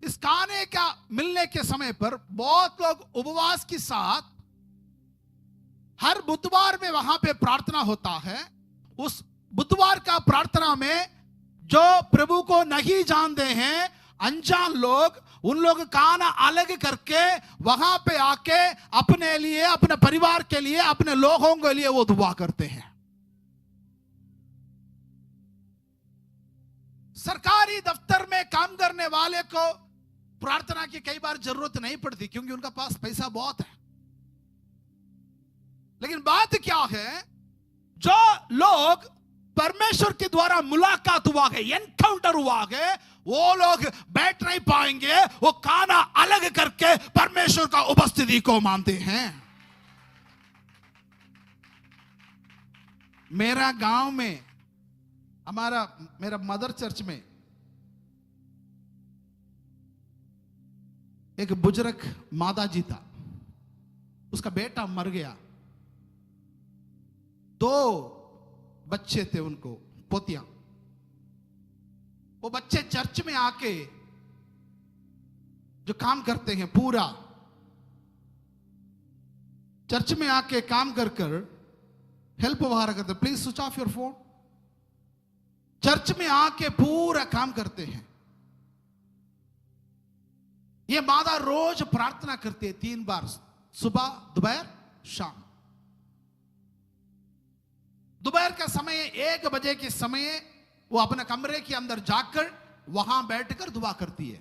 इस खाने का मिलने के समय पर बहुत लोग उपवास के साथ हर बुधवार में वहां पे प्रार्थना होता है। उस बुधवार का प्रार्थना में जो प्रभु को नहीं जानते हैं, अनजान लोग, उन लोग खाना अलग करके वहां पे आके अपने लिए, अपने परिवार के लिए, अपने लोगों के लिए वो दुआ करते हैं। सरकारी दफ्तर में काम करने वाले को प्रार्थना की कई बार जरूरत नहीं पड़ती क्योंकि उनका पास पैसा बहुत है। लेकिन बात क्या है, जो लोग परमेश्वर के द्वारा मुलाकात हुआ है, एनकाउंटर हुआ है, वो लोग बैठ नहीं पाएंगे, वो खाना अलग करके परमेश्वर का उपस्थिति को मानते हैं। मेरा गांव में मेरा मदर चर्च में एक बुजुर्ग मादा जी था, उसका बेटा मर गया, 2 बच्चे थे उनको, पोतियां। वो बच्चे चर्च में आके जो काम करते हैं, पूरा चर्च में आके काम कर कर हेल्प वगैरह करते। Please switch off your phone. Church में आके पूरा काम करते हैं। ये मादा रोज प्रार्थना करती है 3 बार, सुबह, दोपहर, शाम। दोपहर का समय 1 बजे के समय वो अपने कमरे के अंदर जाकर वहां बैठकर दुआ करती है,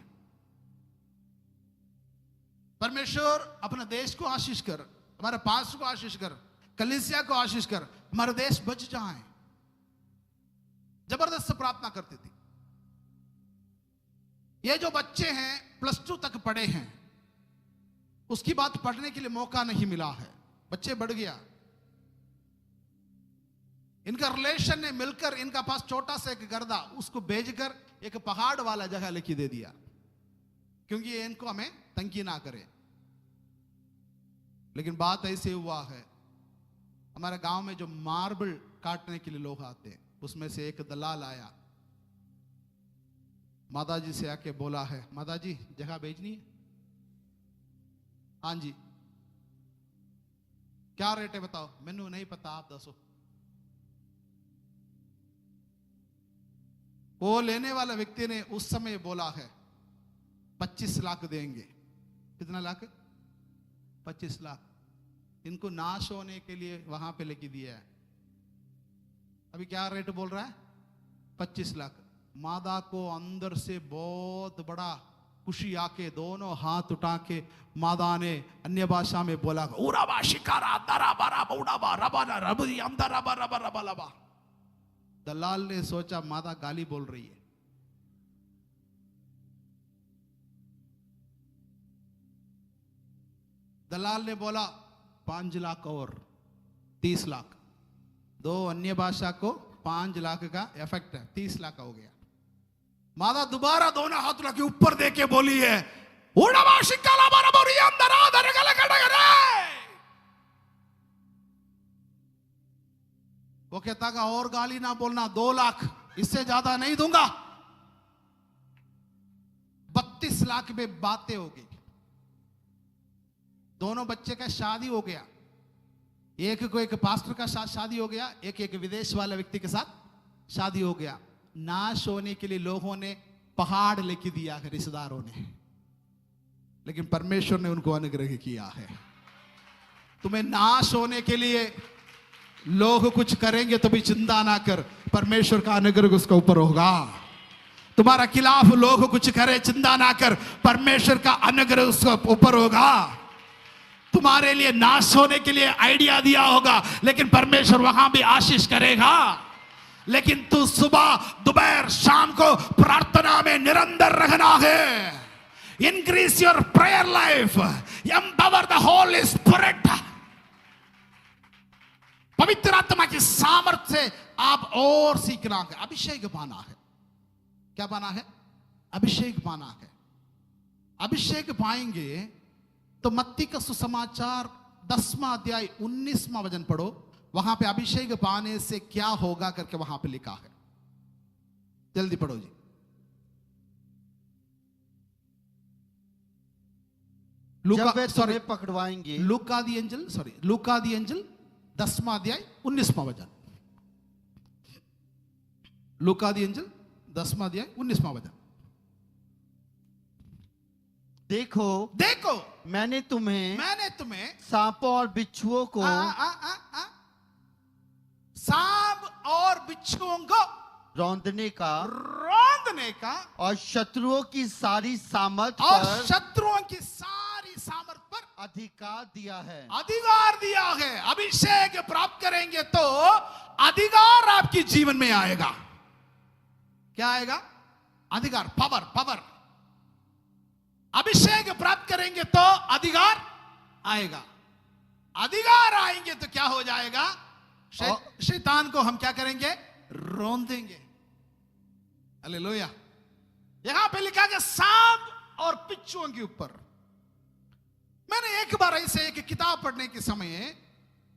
परमेश्वर अपने देश को आशीष कर, हमारे पास को आशीष कर, कलीसिया को आशीष कर, हमारा देश बच जाए। जबरदस्त प्रार्थना करती थी। ये जो बच्चे हैं +2 तक पढ़े हैं, उसकी बात पढ़ने के लिए मौका नहीं मिला है, बच्चे बढ़ गया। इनका रिलेशन ने मिलकर इनका पास छोटा सा एक गर्दा, उसको भेजकर एक पहाड़ वाला जगह लेके दे दिया, क्योंकि ये इनको हमें तंगी ना करे। लेकिन बात ऐसे हुआ है, हमारे गांव में जो मार्बल काटने के लिए लोग आते हैं, उसमें से एक दलाल आया, माता जी से आके बोला है, माता जी जगह भेजनी है? हाँ जी। क्या रेट है बताओ? मैनू नहीं पता, आप दसो। वो लेने वाला व्यक्ति ने उस समय बोला है 25 लाख देंगे। कितना लाख? 25 लाख। इनको नाश होने के लिए वहां पे लेके दिया है। अभी क्या रेट बोल रहा है? 25 लाख। मादा को अंदर से बहुत बड़ा खुशी आके दोनों हाथ उठा के मादा ने अन्य भाषा में बोला, उराबा शिकारा दरा बरा बौड़ाबा रबाना रबदी अंदर रबा रबा रबा लबा। दलाल ने सोचा मादा गाली बोल रही है। दलाल ने बोला 5 लाख और 30 लाख। 2 अन्य भाषा को 5 लाख का इफेक्ट है, 30 लाख का हो गया। मादा दोबारा दोनों हाथ लगे ऊपर दे के बोली है, उड़ाबा शिकाला बरा बोरी अंदर आधर गले गड़गड़े। वो कहता का और गाली ना बोलना, 2 लाख, इससे ज्यादा नहीं दूंगा। 32 लाख में बातें हो गई। दोनों बच्चे का शादी हो गया। एक को एक पास्टर का साथ शादी हो गया, एक विदेश वाले व्यक्ति के साथ शादी हो गया। नाश होने के लिए लोगों ने पहाड़ लेके दिया है, रिश्तेदारों ने, लेकिन परमेश्वर ने उनको अनुग्रह किया है। तुम्हें नाश होने के लिए लोग कुछ करेंगे तो भी चिंता ना कर, परमेश्वर का अनुग्रह उसके ऊपर होगा। तुम्हारा खिलाफ लोग कुछ करे, चिंता ना कर, परमेश्वर का अनुग्रह उसके ऊपर होगा। तुम्हारे लिए नाश होने के लिए आइडिया दिया होगा, लेकिन परमेश्वर वहां भी आशीष करेगा। लेकिन तू सुबह, दोपहर, शाम को प्रार्थना में निरंतर रहना है। Increase your prayer life, empower the Holy spirit. पवित्र आत्मा की सामर्थ्य से आप और सीखना है, अभिषेक पाना है। क्या पाना है? अभिषेक पाना है। अभिषेक पाएंगे तो मत्ती का सुसमाचार 10वां अध्याय 19वां वचन पढ़ो, वहां पे अभिषेक पाने से क्या होगा करके वहां पे लिखा है। जल्दी पढ़ो जी। जब वे तुम्हें पकड़वाएंगे, लूका दी एंजल 10वां अध्याय 19वां वचन। लूका दी एंजल 10वां अध्याय 19वां वचन। देखो देखो मैंने तुम्हें सांपों और बिच्छुओं को सांप और बिच्छुओं को रौंदने का और शत्रुओं की सारी सामर्थ और पर शत्रुओं की सारी सामर्थ पर अधिकार दिया है। अधिकार दिया है। अभिषेक प्राप्त करेंगे तो अधिकार आपके जीवन में आएगा। क्या आएगा? अधिकार, पावर। अभिषेक प्राप्त करेंगे तो अधिकार आएगा। अधिकार आएंगे तो क्या हो जाएगा? शैतान को हम क्या करेंगे? रौंदेंगे। हालेलुया। यहां पे लिखा है सांप और बिच्छुओं के ऊपर। मैंने एक बार ऐसे एक किताब पढ़ने के समय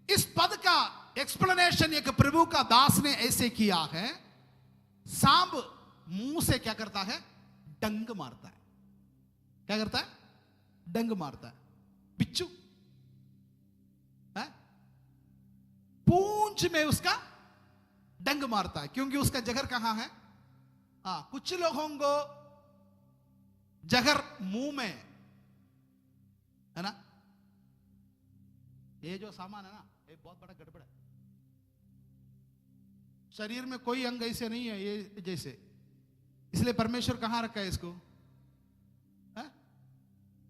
इस पद का एक्सप्लेनेशन एक प्रभु का दास ने ऐसे किया है, सांप मुंह से क्या करता है? डंग मारता है। क्या करता है? डंग मारता है। बिच्छू है? पूंछ में उसका डंग मारता है, क्योंकि उसका जगर कहां है? कुछ लोगों को जगर मुंह में है ना। ये जो सामान है ना, ये बहुत बड़ा गड़बड़ है। शरीर में कोई अंग ऐसे नहीं है ये जैसे, इसलिए परमेश्वर कहां रखा है इसको? है?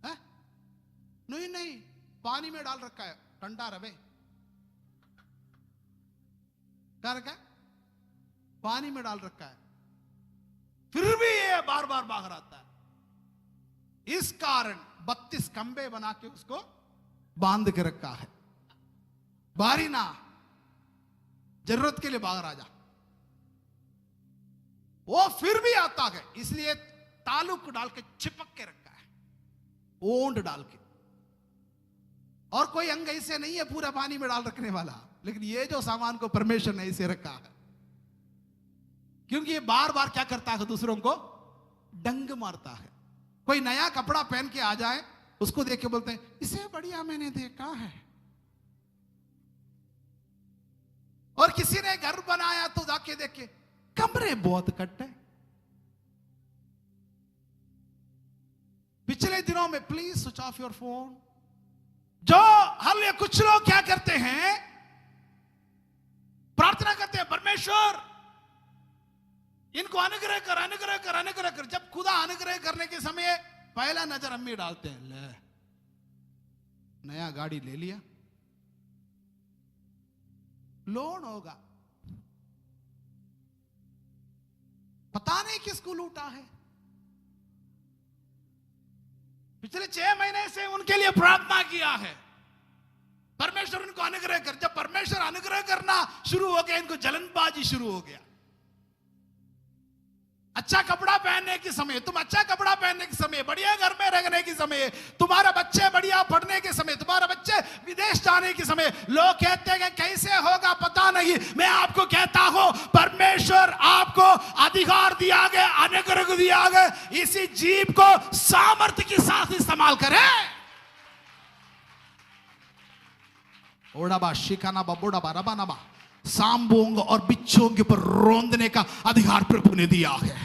है? नहीं, पानी में डाल रखा है, ठंडा रवे। क्या रखा है? पानी में डाल रखा है, फिर भी ये बार बार बाहर आता है। इस कारण 32 खंबे बना के उसको बांध के रखा है। बारी ना, जरूरत के लिए बाहर आ जा। वो फिर भी आता है, इसलिए तालुक डाल के चिपक के रखा है, ओंड डाल के। और कोई अंग ऐसे नहीं है पूरा पानी में डाल रखने वाला, लेकिन ये जो सामान को परमेश्वर ने ऐसे रखा है, क्योंकि ये बार बार क्या करता है? दूसरों को डंग मारता है। कोई नया कपड़ा पहन के आ जाए, उसको देख के बोलते हैं इसे बढ़िया मैंने देखा है। और किसी ने घर बनाया तो जाके देखे कमरे बहुत कट्टे। पिछले दिनों में please switch off your phone. जो हल कुछ लोग क्या करते हैं? प्रार्थना करते हैं, परमेश्वर इनको अनुग्रह कर, अनुग्रह कर, अनुग्रह कर। जब खुदा अनुग्रह करने के समय पहला नजर अम्मी डालते हैं, ले नया गाड़ी ले लिया, लोन होगा, पता नहीं किसको लूटा है। पिछले 6 महीने से उनके लिए प्रार्थना किया है, परमेश्वर उनको अनुग्रह कर। जब परमेश्वर अनुग्रह करना शुरू हो गया, इनको जलनबाजी शुरू हो गया। अच्छा कपड़ा पहनने के समय, तुम अच्छा कपड़ा पहनने के समय, बढ़िया घर में रहने के समय, तुम्हारा बच्चे बढ़िया पढ़ने के समय, तुम्हारा बच्चे विदेश जाने के समय, लोग कहते हैं कैसे होगा पता नहीं। मैं आपको कहता हूं, परमेश्वर आपको अधिकार दिया गया, अनुग्रह दिया गया, इसी जीव को सामर्थ्य के साथ इस्तेमाल करें। ओडाबा शिकाना बबोडाबा रबानाबा, सांबों और बिच्छों के ऊपर रोंदने का अधिकार प्रभु ने दिया है।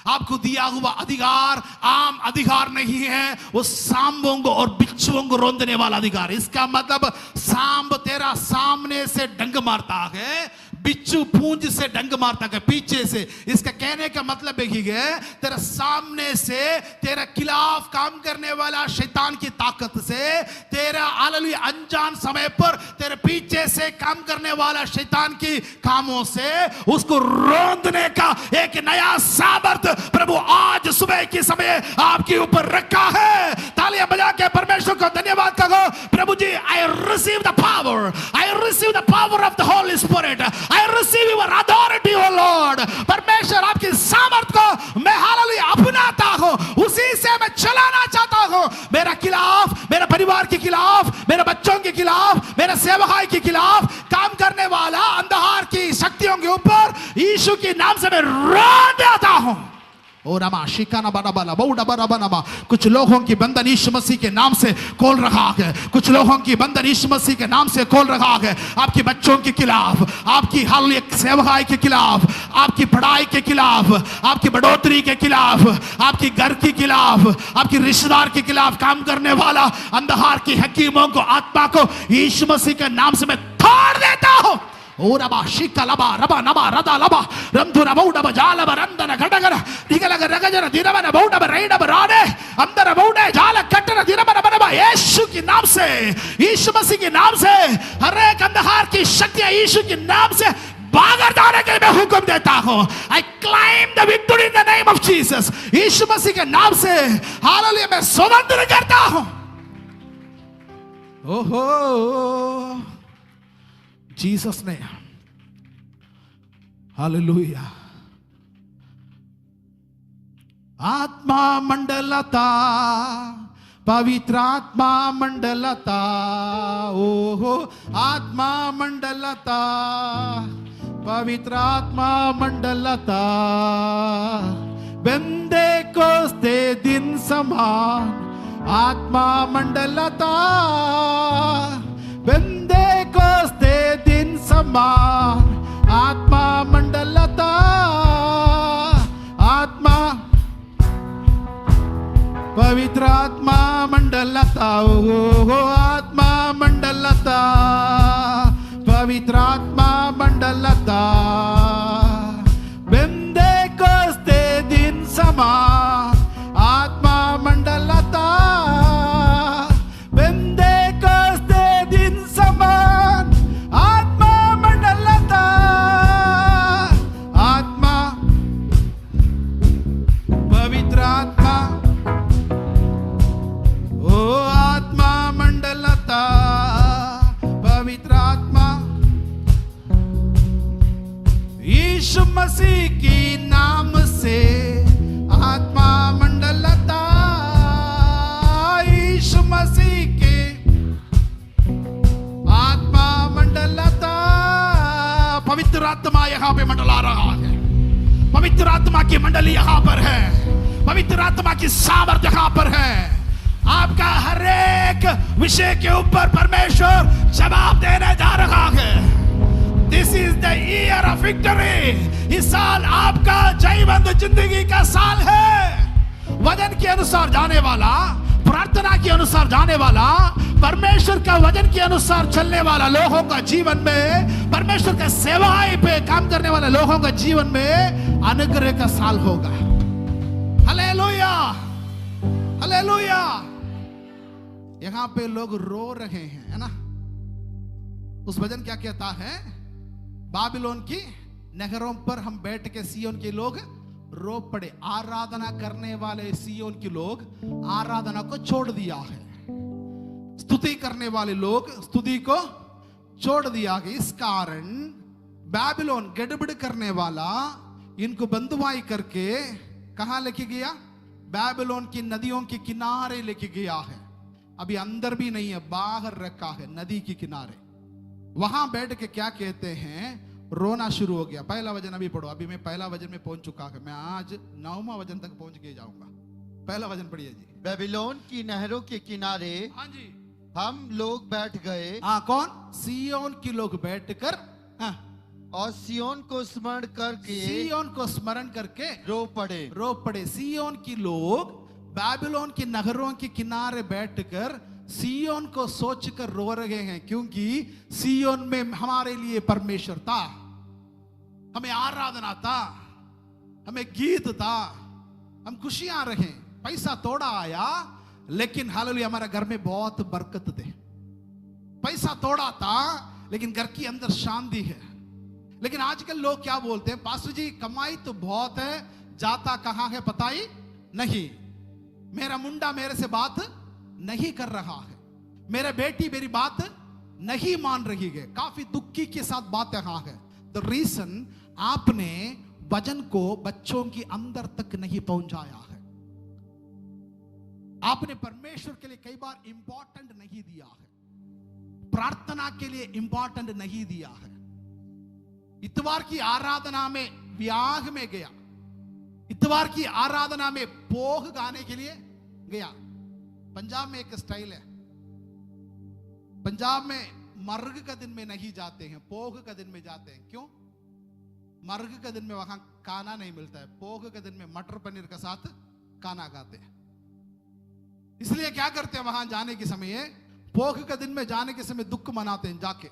आपको दिया हुआ अधिकार आम अधिकार नहीं है, वो सांबों और बिच्छुओं को रोंदने वाला अधिकार। इसका मतलब सांब तेरा सामने से डंग मारता है, बिच्छू पूंछ से डंग मारता है पीछे से। इसका कहने का मतलब है तेरा सामने से तेरा खिलाफ काम करने वाला शैतान की ताकत से, तेरा हालेलुया अनजान समय पर तेरे पीछे से काम करने वाला शैतान की कामों से उसको रोंदने का एक नया सामर्थ प्रभु आज सुबह के समय आपके ऊपर रखा है। तालियां बजा के परमेश्वर को धन्यवाद करो। प्रभु जी, I receive the power, I receive the power of the Holy Spirit, I receive your authority O Lord. परमेश्वर आपकी सामर्थ को मैं हालेलुया अपनाता हूं, उसी से मैं चलाना चाहता हूं। मेरा खिलाफ, मेरे परिवार के खिलाफ, मेरे बच्चों के खिलाफ, मेरे सेवकाई के खिलाफ काम करने वाला अंधकार की शक्तियों के ऊपर यीशु के नाम से मैं रोक देता हूं। और कुछ लोगों की बंधन यीशु मसीह के नाम से खोल रहा है, कुछ लोगों की बंधन यीशु मसीह के नाम से खोल रहा है। आपके बच्चों के खिलाफ, आपकी हर एक सेवकाई के खिलाफ, आपकी पढ़ाई के खिलाफ, आपकी बढ़ोतरी के खिलाफ, आपकी घर के खिलाफ, आपकी रिश्तेदार के खिलाफ काम करने वाला अंधकार की हकीमों को, आत्मा को यीशु मसीह के नाम से मैं तोड़ देता हूं। ओरबा शिकलबा रबा नबा रदा लबा रंधुरा बौडबा जालबा रंदन घटगर दिगलग रगजर दिरबन बौडबा रैडबा राडे अंदर बौडे जाल कट्टर दिरबन बनबा यीशु के नाम से, यीशु मसीह के नाम से हर एक अंधकार की शक्तियां यीशु के नाम से बाहर जाने के लिए मैं हुक्म देता हूं। I claim the victory in the name of Jesus. यीशु मसीह के नाम से हालेलुया मैं स्वतंत्र करता हूं। ओहो जीसस ने हालेलुया। आत्मा मंडलता पवित्रात्मा मंडलता ओहो आत्मा मंडलता पवित्रात्मा मंडलता बेंदेकोस्ते दिन समान आत्मा मंडलता बेंदेकोस्ते दिन समान आत्मा मंडलता आत्मा पवित्र आत्मा मंडलता ओ आत्मा मंडलता पवित्र आत्मा मंडलता बेंदेकोस्ते दिन समान आत्मा मंडलता बेंदेकोस्ते दिन समान आत्मा मंडलता आत्मा पवित्र आत्मा ओ आत्मा मंडलता पवित्र आत्मा यीशु मसीह की नाम से आत्मा मंडलता यीशु मसीह के आत्मा मंडलता पवित्र आत्मा यहाँ पे मंडला रहा है पवित्र आत्मा की मंडली यहाँ पर है पवित्र आत्मा की सामर्थ यहाँ पर है आपका हर एक विषय के ऊपर परमेश्वर जवाब देने जा रहा है this is the year of victory इस साल आपका जयवंत जिंदगी का साल है वचन के अनुसार जाने वाला प्रार्थना के अनुसार जाने वाला परमेश्वर का वचन के अनुसार चलने वाला लोगों का जीवन में परमेश्वर का सेवाएं पे काम करने वाले लोगों का जीवन में अनुग्रह का साल होगा हालेलुया हालेलुया यहाँ पे लोग रो रहे हैं है ना उस वचन क्या कहता है बाबिलोन की नगरों पर हम बैठ के सियोन के लोग रो पड़े आराधना करने वाले सियोन के लोग आराधना को छोड़ दिया है स्तुति करने वाले लोग स्तुति को छोड़ दिया है इस कारण बाबिलोन गड़बड़ करने वाला इनको बंदुआई करके कहां लेके गया बाबिलोन की नदियों के किनारे लेके गया है अभी अंदर भी नहीं है बाहर रखा है नदी के किनारे वहां बैठ के क्या कहते हैं रोना शुरू हो गया पहला वचन अभी पढ़ो अभी मैं पहला वचन में पहुंच चुका है मैं आज 9वां वचन तक पहुंच के जाऊंगा पहला वचन पढ़िए जी बेबीलोन की नहरों के किनारे हाँ जी हम लोग बैठ गए हाँ कौन सियोन के लोग बैठकर हाँ, और सियोन को स्मरण करके सियोन को स्मरण करके रो पड़े सियोन की लोग बाबिलोन के नगरों के किनारे बैठकर सियोन को सोचकर रो रहे हैं क्योंकि सियोन में हमारे लिए परमेश्वर था हमें आराधना था हमें गीत था हम खुशियां रहे पैसा थोड़ा आया लेकिन हालेलुया हमारे घर में बहुत बरकत थे पैसा थोड़ा था लेकिन घर के अंदर शांति है लेकिन आजकल लोग क्या बोलते हैं पास्टर जी कमाई तो बहुत है जाता कहां है पता ही नहीं मेरा मुंडा मेरे से बात नहीं कर रहा है मेरे बेटी मेरी बात नहीं मान रही है काफी दुखी के साथ बात यहाँ है द रीजन आपने वचन को बच्चों के अंदर तक नहीं पहुंचाया है आपने परमेश्वर के लिए कई बार इंपॉर्टेंट नहीं दिया है प्रार्थना के लिए इंपॉर्टेंट नहीं दिया है इतवार की आराधना में ब्याह में गया इतवार की आराधना में पोह गाने के लिए गया पंजाब में एक स्टाइल है पंजाब में मर्ग का दिन में नहीं जाते हैं पोह का दिन में जाते हैं क्यों मर्ग का दिन में वहां खाना नहीं मिलता है पोह के दिन में मटर पनीर के साथ खाना खाते हैं इसलिए क्या करते हैं वहां जाने के समय पोह के दिन में जाने के समय दुख मनाते हैं जाके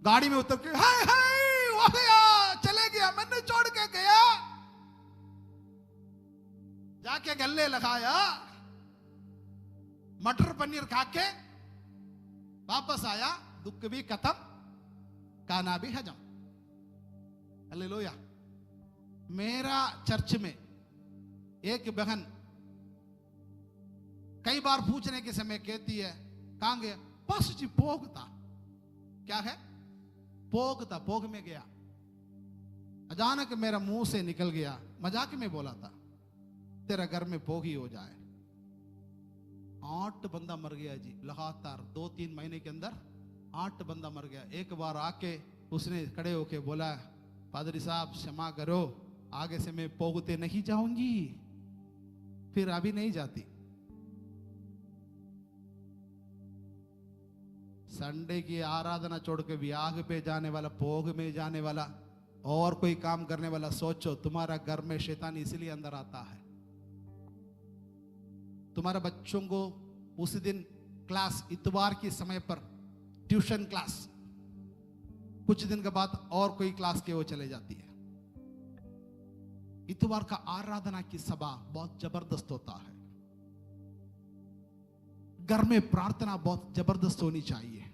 गाड़ी में उतर के हाय हाय वो गया चले गया मैंने छोड़ के गया जाके गले लगाया मटर पनीर खा के वापस आया दुख भी खत्म खाना भी हजम हालेलुया मेरा चर्च में एक बहन कई बार पूछने के समय कहती है कहां गया बस जी पोग था क्या है पोग था पोग में गया अचानक मेरा मुंह से निकल गया मजाक में बोला था तेरा घर में पोग ही हो जाए 8 बंदा मर गया जी, लगातार 2-3 महीने के अंदर 8 बंदा मर गया। एक बार आके उसने खड़े होके बोला, पादरी साहब क्षमा करो, आगे से मैं पोगते नहीं जाऊंगी। फिर अभी नहीं जाती। संडे की आराधना छोड़ के ब्याह पे जाने वाला, पोग में जाने वाला, और कोई काम करने वाला, सोचो तुम्हारा घर में शैतान इसलिए अंदर आता है। तुम्हारे बच्चों को उसी दिन क्लास, इतवार के समय पर ट्यूशन क्लास, कुछ दिन के बाद और कोई क्लास के वो चले जाती है। इतवार का आराधना की सभा बहुत जबरदस्त होता है। घर में प्रार्थना बहुत जबरदस्त होनी चाहिए।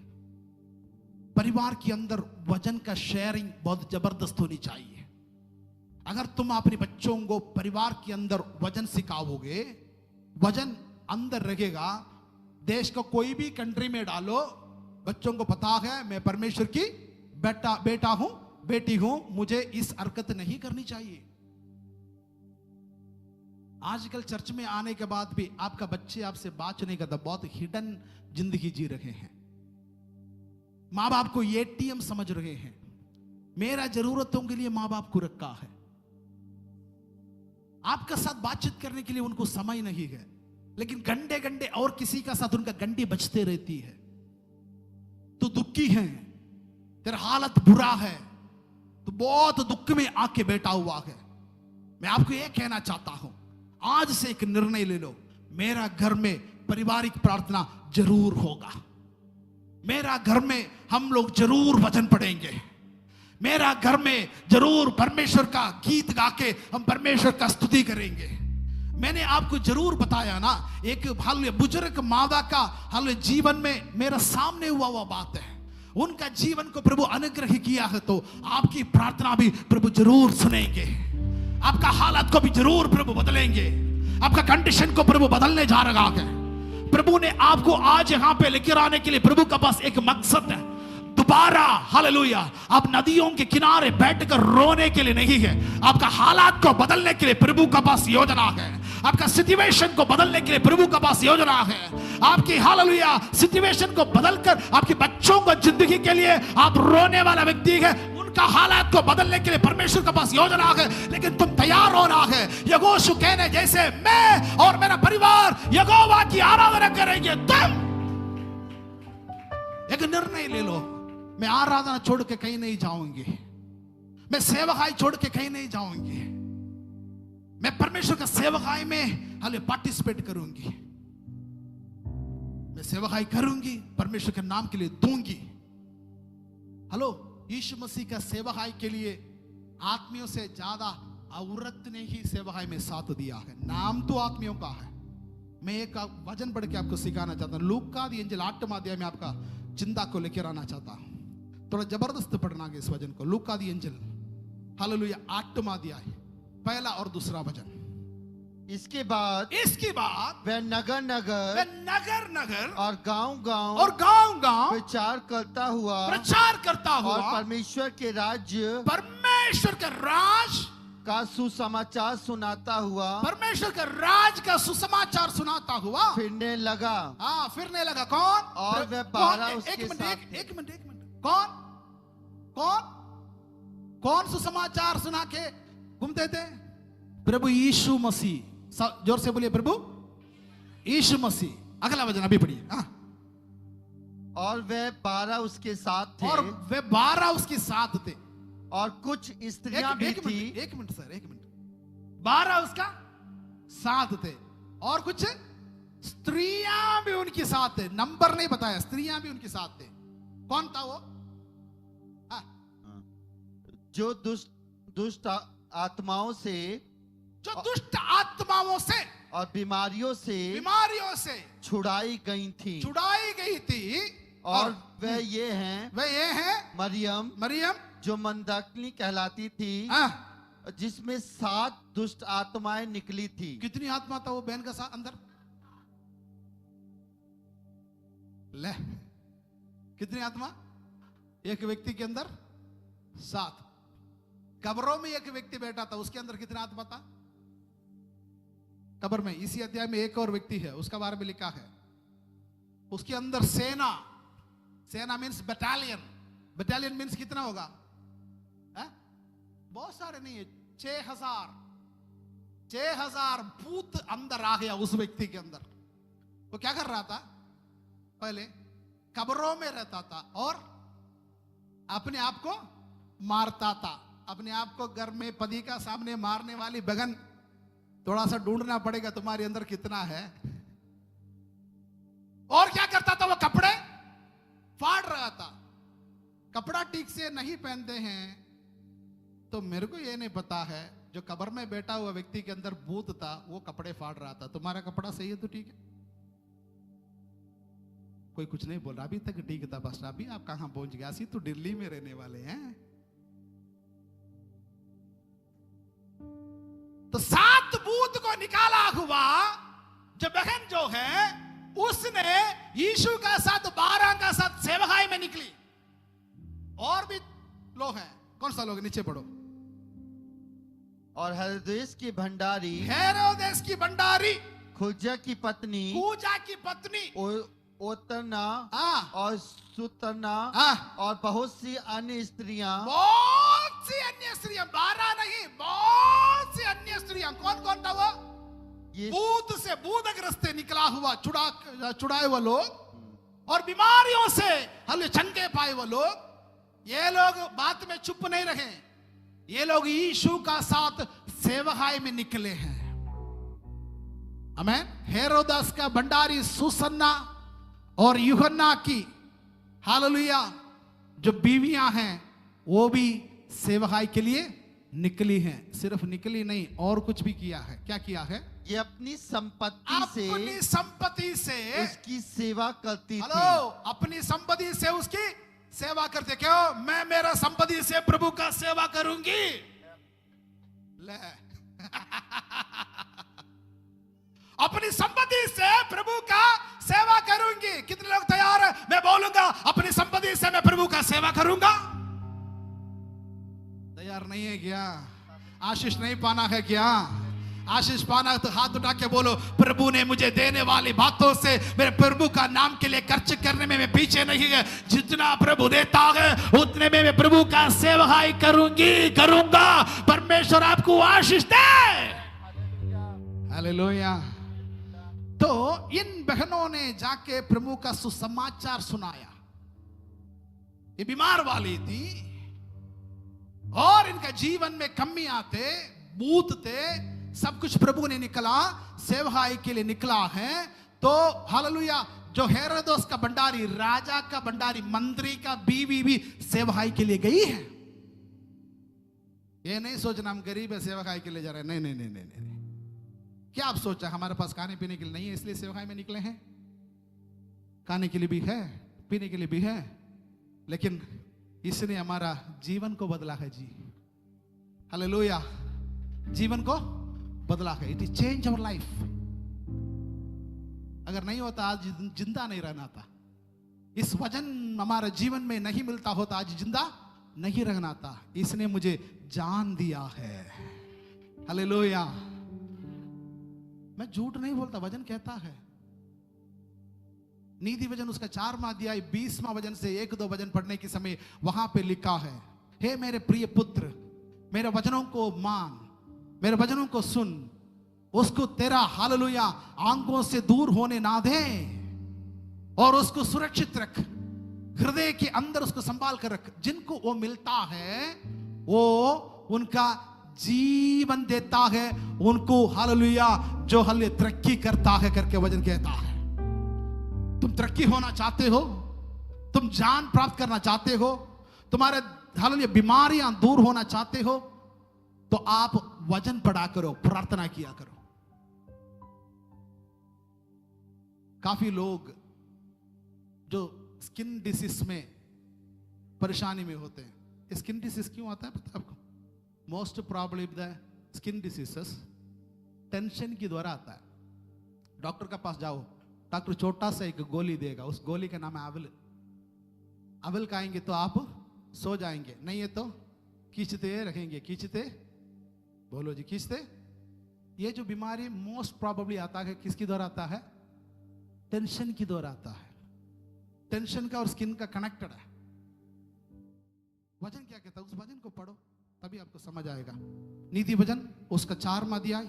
परिवार के अंदर वचन का शेयरिंग बहुत जबरदस्त होनी चाहिए। अगर तुम अपने बच्चों को परिवार के अंदर वचन सिखाओगे, वचन अंदर रहेगा, देश को कोई भी कंट्री में डालो, बच्चों को पता है मैं परमेश्वर की बेटा हूं, बेटी हूं, मुझे इस हरकत नहीं करनी चाहिए। आजकल चर्च में आने के बाद भी आपका बच्चे आपसे बात नहीं करता, बहुत हिडन जिंदगी जी रहे हैं। माँ बाप को एटीएम समझ रहे हैं। मेरा जरूरतों के लिए माँ बाप को रखा है, आपका साथ बातचीत करने के लिए उनको समय नहीं है, लेकिन घंटे घंटे और किसी का साथ उनका घंटी बजते रहती है। तो दुखी है, तेरा हालत बुरा है, तो बहुत दुख में आके बैठा हुआ है। मैं आपको यह कहना चाहता हूं, आज से एक निर्णय ले लो, मेरा घर में पारिवारिक प्रार्थना जरूर होगा। मेरा घर में हम लोग जरूर वचन पढ़ेंगे। मेरा घर में जरूर परमेश्वर का गीत गा के हम परमेश्वर का स्तुति करेंगे। मैंने आपको जरूर बताया ना, एक बुजुर्ग मादा का जीवन में मेरा सामने हुआ बात है। उनका जीवन को प्रभु अनुग्रह किया है, तो आपकी प्रार्थना भी प्रभु जरूर सुनेंगे। आपका हालत को भी जरूर प्रभु बदलेंगे। आपका कंडीशन को प्रभु बदलने जा रहा है। प्रभु ने आपको आज यहां पे लेकर आने के लिए प्रभु का पास एक मकसद है। दोबारा हालेलुया, आप नदियों के किनारे बैठकर रोने के लिए नहीं है, आपका हालात को बदलने के लिए प्रभु का पास योजना है। आपका सिचुएशन को बदलने के लिए प्रभु का पास योजना है। आपकी हालेलुया सिचुएशन को बदलकर आपके बच्चों को जिंदगी के लिए आप रोने वाला व्यक्ति है, उनका हालात को बदलने के लिए परमेश्वर के पास योजना है। लेकिन तुम तैयार होना है। यहोशू कहने जैसे मैं और मेरा परिवार यहोवा की आराधना करेंगे। तुम एक निर्णय ले लो, मैं आराधना छोड़ के कहीं नहीं जाऊंगी, मैं सेवकाई छोड़ के कहीं नहीं जाऊंगी, मैं परमेश्वर का सेवकाई में पार्टिसिपेट करूंगी, मैं सेवकाई करूंगी, परमेश्वर के नाम के लिए दूंगी। हेलो, यीशु मसीह का सेवकाई के लिए आत्मियों से ज्यादा औरत ने ही सेवकाई में साथ दिया है। नाम तो आत्मियों का है। मैं एक वचन पढ़ के आपको सिखाना चाहता हूं। लूका दी अंजल 8वां अध्याय में आपका चिंता को लेकर आना चाहता हूं। थोड़ा जबरदस्त पढ़ना है इस वचन को। लूका दी अंजल हालेलुया 8वां अध्याय पहला और दूसरा वचन। इसके बाद वह नगर नगर और गांव और गांव प्रचार करता हुआ और परमेश्वर के राज्य का सुसमाचार सुनाता हुआ परमेश्वर के राज का सुसमाचार सुनाता हुआ फिरने लगा। फिरने लगा। कौन? और वह 12 उसके साथ। एक मिनट कौन सुसमाचार सुना के घूमते थे? प्रभु यीशु मसीह। जोर से बोलिए, प्रभु यीशु मसीह। अगला वचन अभी पढ़िए। और वह 12 उसके साथ थे और कुछ स्त्रियां भी थी। एक मिनट सर, 12 उसका साथ थे और कुछ स्त्रियां भी उनके साथ थे। नंबर नहीं बताया, स्त्रियां भी उनके साथ थे। कौन था वो? जो दुष्ट आत्माओं से और बीमारियों से छुड़ाई गई थी। और वह ये हैं मरियम जो मंदाकिनी कहलाती थी, जिसमें 7 दुष्ट आत्माएं निकली थी। कितनी आत्मा था वो बहन का साथ अंदर? ले, कितनी आत्मा? एक व्यक्ति के अंदर 7। कब्रों में एक व्यक्ति बैठा था, उसके अंदर कितना आत्मा था? कब्र में। इसी अध्याय में एक और व्यक्ति है, उसका बारे में लिखा है। उसके अंदर सेना, सेना मीन्स बटालियन, बटालियन मीन्स कितना होगा? बहुत सारे नहीं है, 6,000 भूत अंदर आ गया उस व्यक्ति के अंदर। वो क्या कर रहा था? पहले कब्रों में रहता था और अपने आप को मारता था। अपने आप को घर में पति का सामने मारने वाली बगन थोड़ा सा ढूंढना पड़ेगा तुम्हारे अंदर कितना है। और क्या करता था? वो कपड़े फाड़ रहा था। कपड़ा ठीक से नहीं पहनते हैं तो मेरे को ये नहीं पता है, जो कब्र में बैठा हुआ व्यक्ति के अंदर भूत था वो कपड़े फाड़ रहा था। तुम्हारा कपड़ा सही है तो ठीक है। कोई कुछ नहीं बोल रहा अभी तक, ठीक था बस। अभी आप कहां पहुंच गया? असी तो दिल्ली में रहने वाले हैं। तो 7 भूत को निकाला हुआ जो बहन जो है उसने यीशु का साथ 12 का साथ सेवकाई में निकली। और भी लोग हैं। कौन सा लोग? नीचे पढ़ो। और हेरोदेस की भंडारी, हेरोदेस की भंडारी, खुजा की पत्नी, कूजा की पत्नी, ओतना और सुतना हाँ। और बहुत सी अन्य स्त्रियां, बहुत सी अन्य स्त्रियां, 12 नहीं, बहुत सी अन्य स्त्रियां। कौन कौन था वो? ये भूत से भूतग्रस्त निकला हुआ चुड़ाए हुए लोग और बीमारियों से हल्के चंगे पाए हुए लोग। ये लोग बात में चुप नहीं रहे। ये लोग यीशु का साथ सेवकाई में निकले हैं। आमीन। हेरोदस का भंडारी सुसन्ना और यूहन्ना की, हालेलुया, जो बीवियां हैं वो भी सेवकाई के लिए निकली हैं। सिर्फ निकली नहीं और कुछ भी किया है। क्या किया है? ये अपनी संपत्ति से उसकी सेवा करती थी। हेलो, अपनी संपत्ति से उसकी सेवा करते। क्यों? मैं मेरा संपत्ति से प्रभु का सेवा करूंगी। ले अपनी संपत्ति से प्रभु का सेवा करूंगी। कितने लोग तैयार है? मैं बोलूंगा अपनी संपत्ति से मैं प्रभु का सेवा करूंगा। तैयार नहीं है क्या? आशीष नहीं पाना है क्या? आशीष पाना है तो हाथ उठा के बोलो, प्रभु ने मुझे देने वाली बातों से मेरे प्रभु का नाम के लिए खर्च करने में मैं पीछे नहीं है। जितना प्रभु देता है उतने में मैं प्रभु का सेवकाई करूंगा। परमेश्वर आपको आशीष दे। हालेलुया। तो इन बहनों ने जाके प्रभु का सुसमाचार सुनाया। ये बीमार वाली थी और इनका जीवन में कमी आते, भूत थे, सब कुछ प्रभु ने निकला, सेवकाई के लिए निकला है। तो हालेलुया, जो हेरोदेस का भंडारी, राजा का भंडारी, मंत्री का बीवी भी सेवकाई के लिए गई है। ये नहीं सोचना हम गरीब है सेवकाई के लिए जा रहे हैं। नहीं नहीं नहीं नहीं नहीं। क्या आप सोचा हमारे पास खाने पीने के लिए नहीं है इसलिए सेवकाई में निकले हैं? खाने के लिए भी है, पीने के लिए भी है, लेकिन इसने हमारा जीवन को बदला है जी। हालेलुया, जीवन को बदला है। It is change our life. अगर नहीं होता आज जिंदा नहीं रहना था। इस वजन हमारे जीवन में नहीं मिलता होता आज जिंदा नहीं रहना था। इसने मुझे जान दिया है। हालेलुया। मैं झूठ नहीं बोलता, वजन कहता है। नीति वजन उसका 4वां अध्याय 20वां वजन से 1-2 वजन पढ़ने के समय वहां पे लिखा है, हे मेरे प्रिय पुत्र, मेरे वचनों को मान, मेरे वचनों को सुन, उसको तेरा हालेलुया आंखों से दूर होने ना दे और उसको सुरक्षित रख, हृदय के अंदर उसको संभाल कर रख। जिनको वो मिलता है वो उनका जीवन देता है, उनको हालेलुया जो हल्ले तरक्की करता है करके वचन कहता है। तुम तरक्की होना चाहते हो, तुम जान प्राप्त करना चाहते हो, तुम्हारे हालेलुया बीमारियां दूर होना चाहते हो, तो आप वचन पढ़ा करो, प्रार्थना किया करो। काफी लोग जो स्किन डिसीज में परेशानी में होते हैं। स्किन डिसीज क्यों आता है पता आपको? Most problem the skin diseases tension के द्वारा आता है। डॉक्टर के पास जाओ, डॉक्टर छोटा सा एक गोली देगा, उस गोली का नाम है अविल। अविल खाएंगे तो आप सो जाएंगे, नहीं है तो खींचते रखेंगे, खींचते, बोलो जी खींचते। ये जो बीमारी मोस्ट प्रॉबेबली आता है किसके द्वारा आता है? टेंशन की द्वारा आता है। टेंशन का और स्किन का कनेक्टेड है। वचन क्या कहता है, उस वचन को पढ़ो तभी आपको समझ आएगा। नीति वचन उसका 4वां अध्याय,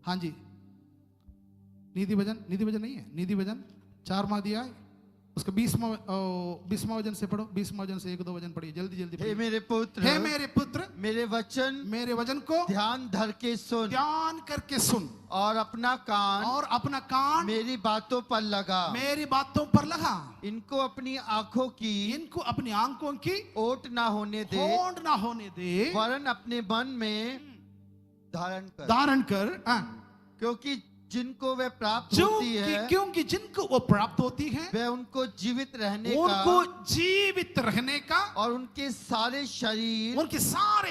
हाँ जी, नीति वचन नहीं है, नीति वचन 4वां अध्याय उसका 20वां वचन से पढ़ो। 20वां वचन से 1-2 वचन पढ़िए, जल्दी जल्दी। हे मेरे पुत्र, मेरे वचन को ध्यान धर के सुन, ध्यान करके सुन, और अपना कान मेरी बातों पर लगा, इनको अपनी आंखों की ओट ना होने दे, वरन अपने मन में धारण कर, क्योंकि जिनको वे प्राप्त होती है, क्योंकि जिनको वो प्राप्त होती है, वे उनको जीवित रहने का और उनके सारे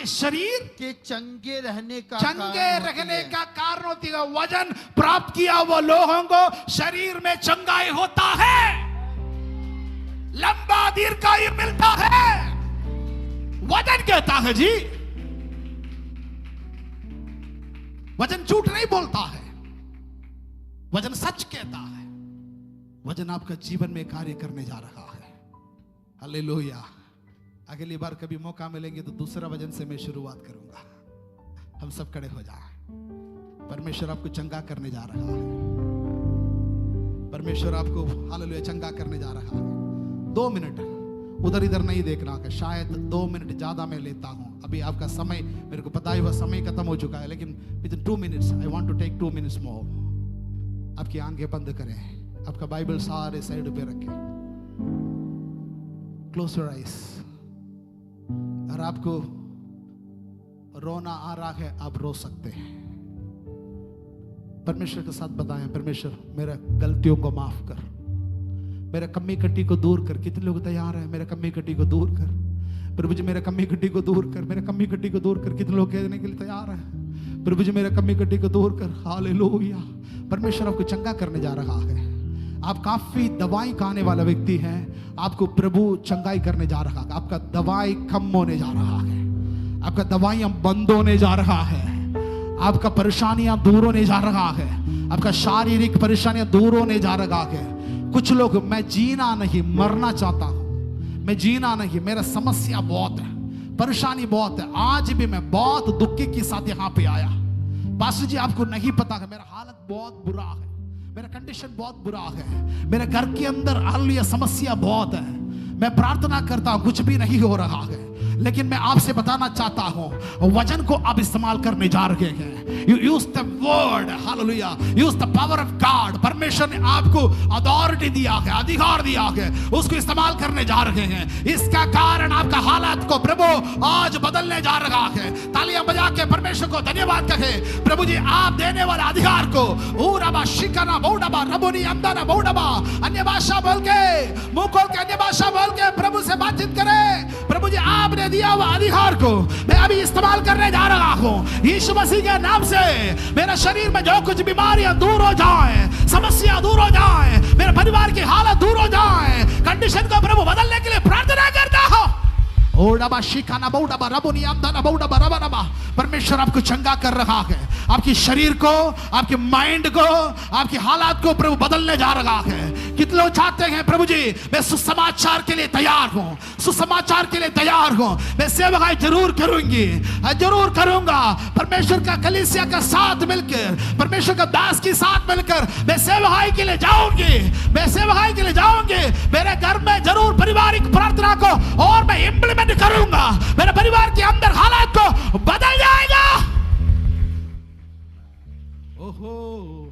शरीर के चंगे रहने का कारण होती है। वजन प्राप्त किया वो लोगों को शरीर में चंगाई होता है, लंबा दीर्घायु मिलता है। वजन कहता है जी, वजन झूठ नहीं बोलता है, वचन सच कहता है। वचन आपका जीवन में कार्य करने जा रहा है। हालेलुया। अगली बार कभी मौका मिलेंगे तो दूसरा वचन से मैं शुरुआत करूंगा। हम सब खड़े हो जाएं। परमेश्वर आपको चंगा करने जा रहा है। परमेश्वर आपको हालेलुया चंगा करने जा रहा है। 2 मिनट उधर इधर नहीं देखना है, शायद 2 मिनट ज्यादा मैं लेता हूं। अभी आपका समय, मेरे को पता है वह समय खत्म हो चुका है, लेकिन with 2 minutes I want to take 2 minutes more. आपकी आंखें बंद करें, आपका बाइबल सारे साइड पे रखें, क्लोज योर आइज। अगर आपको रोना आ रहा है, आप रो सकते हैं। परमेश्वर के साथ बताएं, परमेश्वर मेरा गलतियों को माफ कर, मेरा कमी कट्टी को दूर कर। कितने लोग तैयार हैं, मेरा कमी कट्टी को दूर कर प्रभु जी, मेरा कमी कट्टी को दूर कर, मेरा कमी कट्टी को दूर कर। कितने लोग कहने के लिए तैयार हैं, प्रभु जी मेरा कमी कट्टी को दूर कर। हालेलुया। परमेश्वर आपको चंगा करने जा रहा है। आप काफी दवाई खाने वाला व्यक्ति हैं, आपको प्रभु चंगाई करने जा रहा है। आपका दवाई कम होने जा रहा है, आपका दवाइयां बंद होने जा रहा है, आपका परेशानियां दूर होने जा रहा है, आपका शारीरिक परेशानियां दूर होने जा रहा है। कुछ लोग, मैं जीना नहीं मरना चाहता हूं, मैं जीना नहीं, मेरा समस्या बहुत है, परेशानी बहुत है, आज भी मैं बहुत दुखी के साथ यहाँ पे आया। पास्टर जी आपको नहीं पता है, मेरा हालत बहुत बुरा है, मेरा कंडीशन बहुत बुरा है, मेरे घर के अंदर हालिया समस्या बहुत है, मैं प्रार्थना करता हूं कुछ भी नहीं हो रहा है। लेकिन मैं आपसे बताना चाहता हूं, वचन को आप इस्तेमाल करने जा रहे हैं। You use the word, hallelujah, use the power of God. परमेश्वर ने आपको अथॉरिटी दिया है, अधिकार दिया है, उसको इस्तेमाल करने जा रहे हैं। इसका कारण आपका हालात को प्रभु आज बदलने जा रहा है। तालियां बजा के परमेश्वर को धन्यवाद कहे, प्रभु जी आप देने वाले अधिकार को ऊराबा शिकाना बौडाबा रबोनी अंदाना बौडाबा, अन्य भाषा बोल के, मुंह खोल के अन्य भाषा बोल के प्रभु से बातचीत करें। प्रभु जी आपने दिया हुआ अधिकार को मैं अभी इस्तेमाल करने जा रहा हूं। यीशु मसीह के नाम से मेरे शरीर में जो कुछ बीमारियां दूर हो जाए, समस्या दूर हो जाए, मेरे परिवार की हालत दूर हो जाए, कंडीशन को प्रभु बदलने के लिए प्रार्थना करता हूं। परमेश्वर आपको चंगा कर रहा है। आपकी शरीर को, आपके माइंड को, आपकी हालात को प्रभु बदलने जा रहा है। कितने लोग चाहते हैं प्रभु जी मैं सुसमाचार के लिए तैयार हूं, सुसमाचार के लिए तैयार हूं, मैं सेवकाई जरूर करूंगी, जरूर करूंगा। परमेश्वर का कलीसिया का साथ मिलकर, परमेश्वर का दास के साथ मिलकर मैं सेवकाई के लिए जाऊंगी, मैं सेवकाई के लिए जाऊंगी। मेरे घर में जरूर पारिवारिक प्रार्थना को और मैं इंप्लीमेंट करूंगा, मेरे परिवार के अंदर हालात को बदल जाएगा। ओहो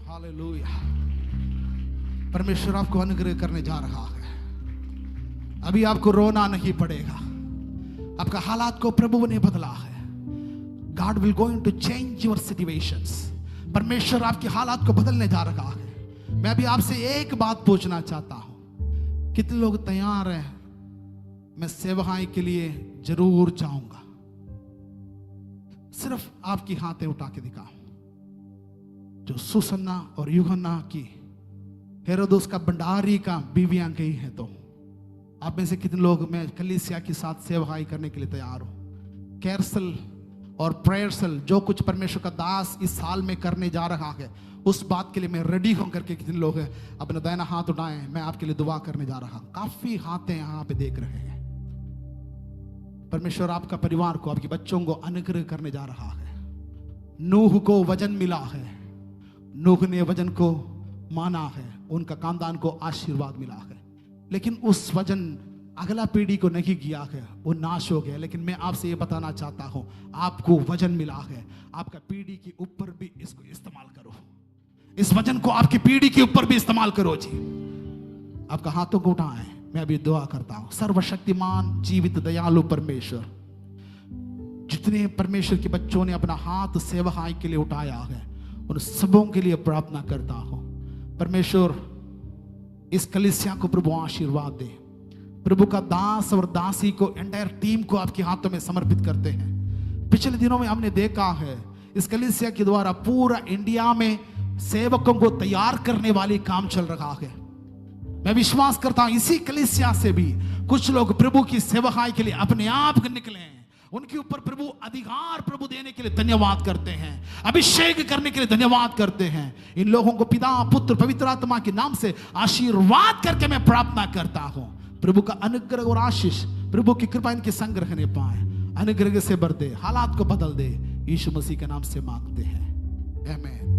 हालेलुया। परमेश्वर आपको अनुग्रह करने जा रहा है। अभी आपको रोना नहीं पड़ेगा, आपका हालात को प्रभु ने बदला है। God will going to change your situations। परमेश्वर आपकी हालात को बदलने जा रहा है। मैं अभी आपसे एक बात पूछना चाहता हूं, कितने लोग तैयार हैं मैं सेवकाई के लिए जरूर जाऊंगा? सिर्फ आपकी हाथें उठा के दिखाओ। जो सुसन्ना और यूहन्ना की, हेरोदोस का भंडारी का बीवियां गई हैं, तो आप में से कितने लोग मैं कलीसिया के साथ सेवकाई करने के लिए तैयार हूं? कैरसल और प्रेयर सेल जो कुछ परमेश्वर का दास इस साल में करने जा रहा है, उस बात के लिए मैं रेडी होकर के कितने लोग हैं अपना दाहिना हाथ उठाएं, मैं आपके लिए दुआ करने जा रहा हूं। काफी हाथें यहाँ पे देख रहे हैं। परमेश्वर आपका परिवार को, आपके बच्चों को अनुग्रह करने जा रहा है। नूह को वजन मिला है, नूह ने वजन को माना है, उनका खानदान को आशीर्वाद मिला है, लेकिन उस वजन अगला पीढ़ी को नहीं किया है, वो नाश हो गया। लेकिन मैं आपसे ये बताना चाहता हूं, आपको वजन मिला है, आपका पीढ़ी के ऊपर भी इसको इस्तेमाल करो। इस वजन को आपकी पीढ़ी के ऊपर भी इस्तेमाल करो जी। आपका हाथों को उठाएं, मैं अभी दुआ करता हूं। सर्वशक्तिमान जीवित दयालु परमेश्वर, जितने परमेश्वर के बच्चों ने अपना हाथ सेवकाई के लिए उठाया है, उन सबों के लिए प्रार्थना करता हूं। परमेश्वर इस कलीसिया को प्रभु आशीर्वाद दे। प्रभु का दास और दासी को, एंटायर टीम को आपके हाथों में समर्पित करते हैं। पिछले दिनों में हमने देखा है इस कलीसिया के द्वारा पूरा इंडिया में सेवकों को तैयार करने वाली काम चल रहा है। मैं विश्वास करता हूं इसी कलीसिया से भी कुछ लोग प्रभु की सेवकाई के लिए अपने आप निकले हैं। उनके ऊपर प्रभु अधिकार प्रभु देने के लिए धन्यवाद करते हैं, अभिषेक करने के लिए धन्यवाद करते हैं। इन लोगों को पिता पुत्र पवित्र आत्मा के नाम से आशीर्वाद करके मैं प्रार्थना करता हूं। प्रभु का अनुग्रह और आशीष, प्रभु की कृपा इनके संग रखने पाए, अनुग्रह से भर दे, हालात को बदल दे। यीशु मसीह के नाम से मांगते हैं, आमीन।